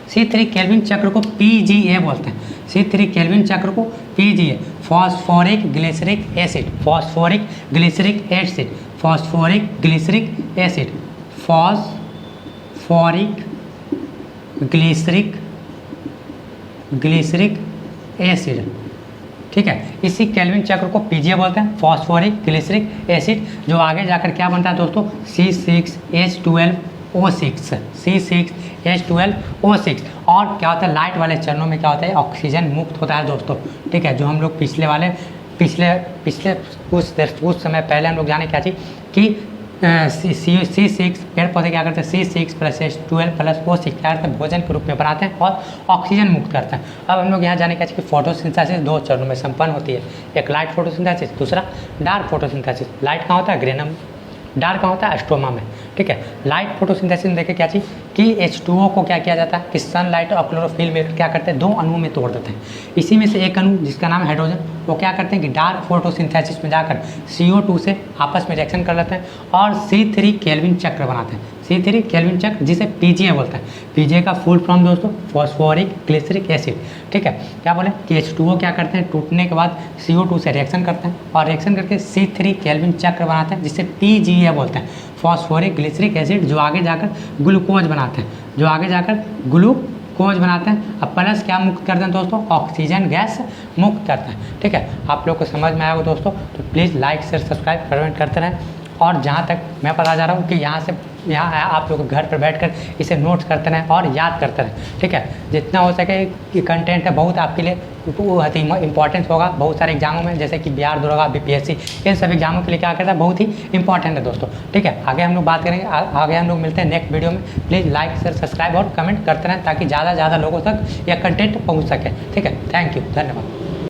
C3 केल्विन चक्र को PGA बोलते हैं। C3 केल्विन चक्र को PGA, phosphoric glyceric acid, phosphoric glyceric acid, phosphoric glyceric acid, phosphoric glyceric acid, ठीक है। इसी केल्विन चक्र को PGA बोलते हैं, फॉस्फोरिक ग्लिसरिक एसिड, जो आगे जाकर क्या बनता है दोस्तों, C6H12O6, C6H12O6। और क्या होता है, लाइट वाले चरणों में क्या होता है, ऑक्सीजन मुक्त होता है दोस्तों, ठीक है। जो हम लोग पिछले कुछ समय पहले हम लोग जाने क्या चीज़ कि C6 पेड़ पौधे क्या करते हैं, C6+H12+O6 क्या करते हैं, भोजन के रूप में बनाते हैं और ऑक्सीजन मुक्त करते हैं। अब हम लोग यहाँ जाने का कि फोटोसिंथेसिस दो चरणों में संपन्न होती है, एक लाइट फोटोसिंथेसिस, दूसरा डार्क फोटोसिंथेसिस। लाइट कहाँ होता है, ग्रेनम, डार्क कहाँ होता है, स्ट्रोमा में, ठीक है। लाइट फोटोसिंथेसिस में देखें क्या चीज़ कि H2O को क्या किया जाता है कि सनलाइट और क्लोरोफिल मिलकर क्या करते हैं, दो अणुओं में तोड़ देते हैं। इसी में से एक अणु जिसका नाम है हाइड्रोजन, वो क्या करते हैं कि डार्क फोटोसिंथेसिस में जाकर CO2 से आपस में रिएक्शन कर लेते हैं और C3 केल्विन चक्र बनाते हैं। C3 केल्विन चक्र जिसे PGA बोलते हैं। PGA का फुल फॉर्म दोस्तों फॉस्फोरिक ग्लिसरिक एसिड, ठीक है। क्या बोले कि H2O क्या करते हैं, टूटने के बाद CO2 से रिएक्शन करते हैं और रिएक्शन करके C3 केल्विन चक्र बनाते हैं जिसे PGA बोलते हैं, फॉस्फोरिक ग्लिसरिक एसिड, जो आगे जाकर ग्लूकोज बनाते हैं, अब प्लस क्या मुक्त करते हैं दोस्तों, ऑक्सीजन गैस मुक्त करते हैं, ठीक है। आप लोग को समझ में आएगा दोस्तों, तो please like share subscribe comment करते रहें। और जहाँ तक मैं पता जा रहा हूँ कि यहाँ आप लोग घर पर बैठकर इसे नोट्स करते रहें और याद करते रहें, ठीक है। जितना हो सके कि कंटेंट है बहुत आपके लिए बहुत ही इंपॉर्टेंट होगा बहुत सारे एग्जामों में, जैसे कि बिहार दरोगा, BPSC, इन सब एग्जामों के लिए क्या करता है, बहुत ही इंपॉर्टेंट है दोस्तों, ठीक है। आगे हम लोग बात करेंगे, आगे हम लोग मिलते हैं नेक्स्ट वीडियो में। प्लीज़ लाइक शेयर सब्सक्राइब और कमेंट करते रहें ताकि ज़्यादा से ज़्यादा लोगों तक यह कंटेंट पहुँच सके, ठीक है। थैंक यू, धन्यवाद।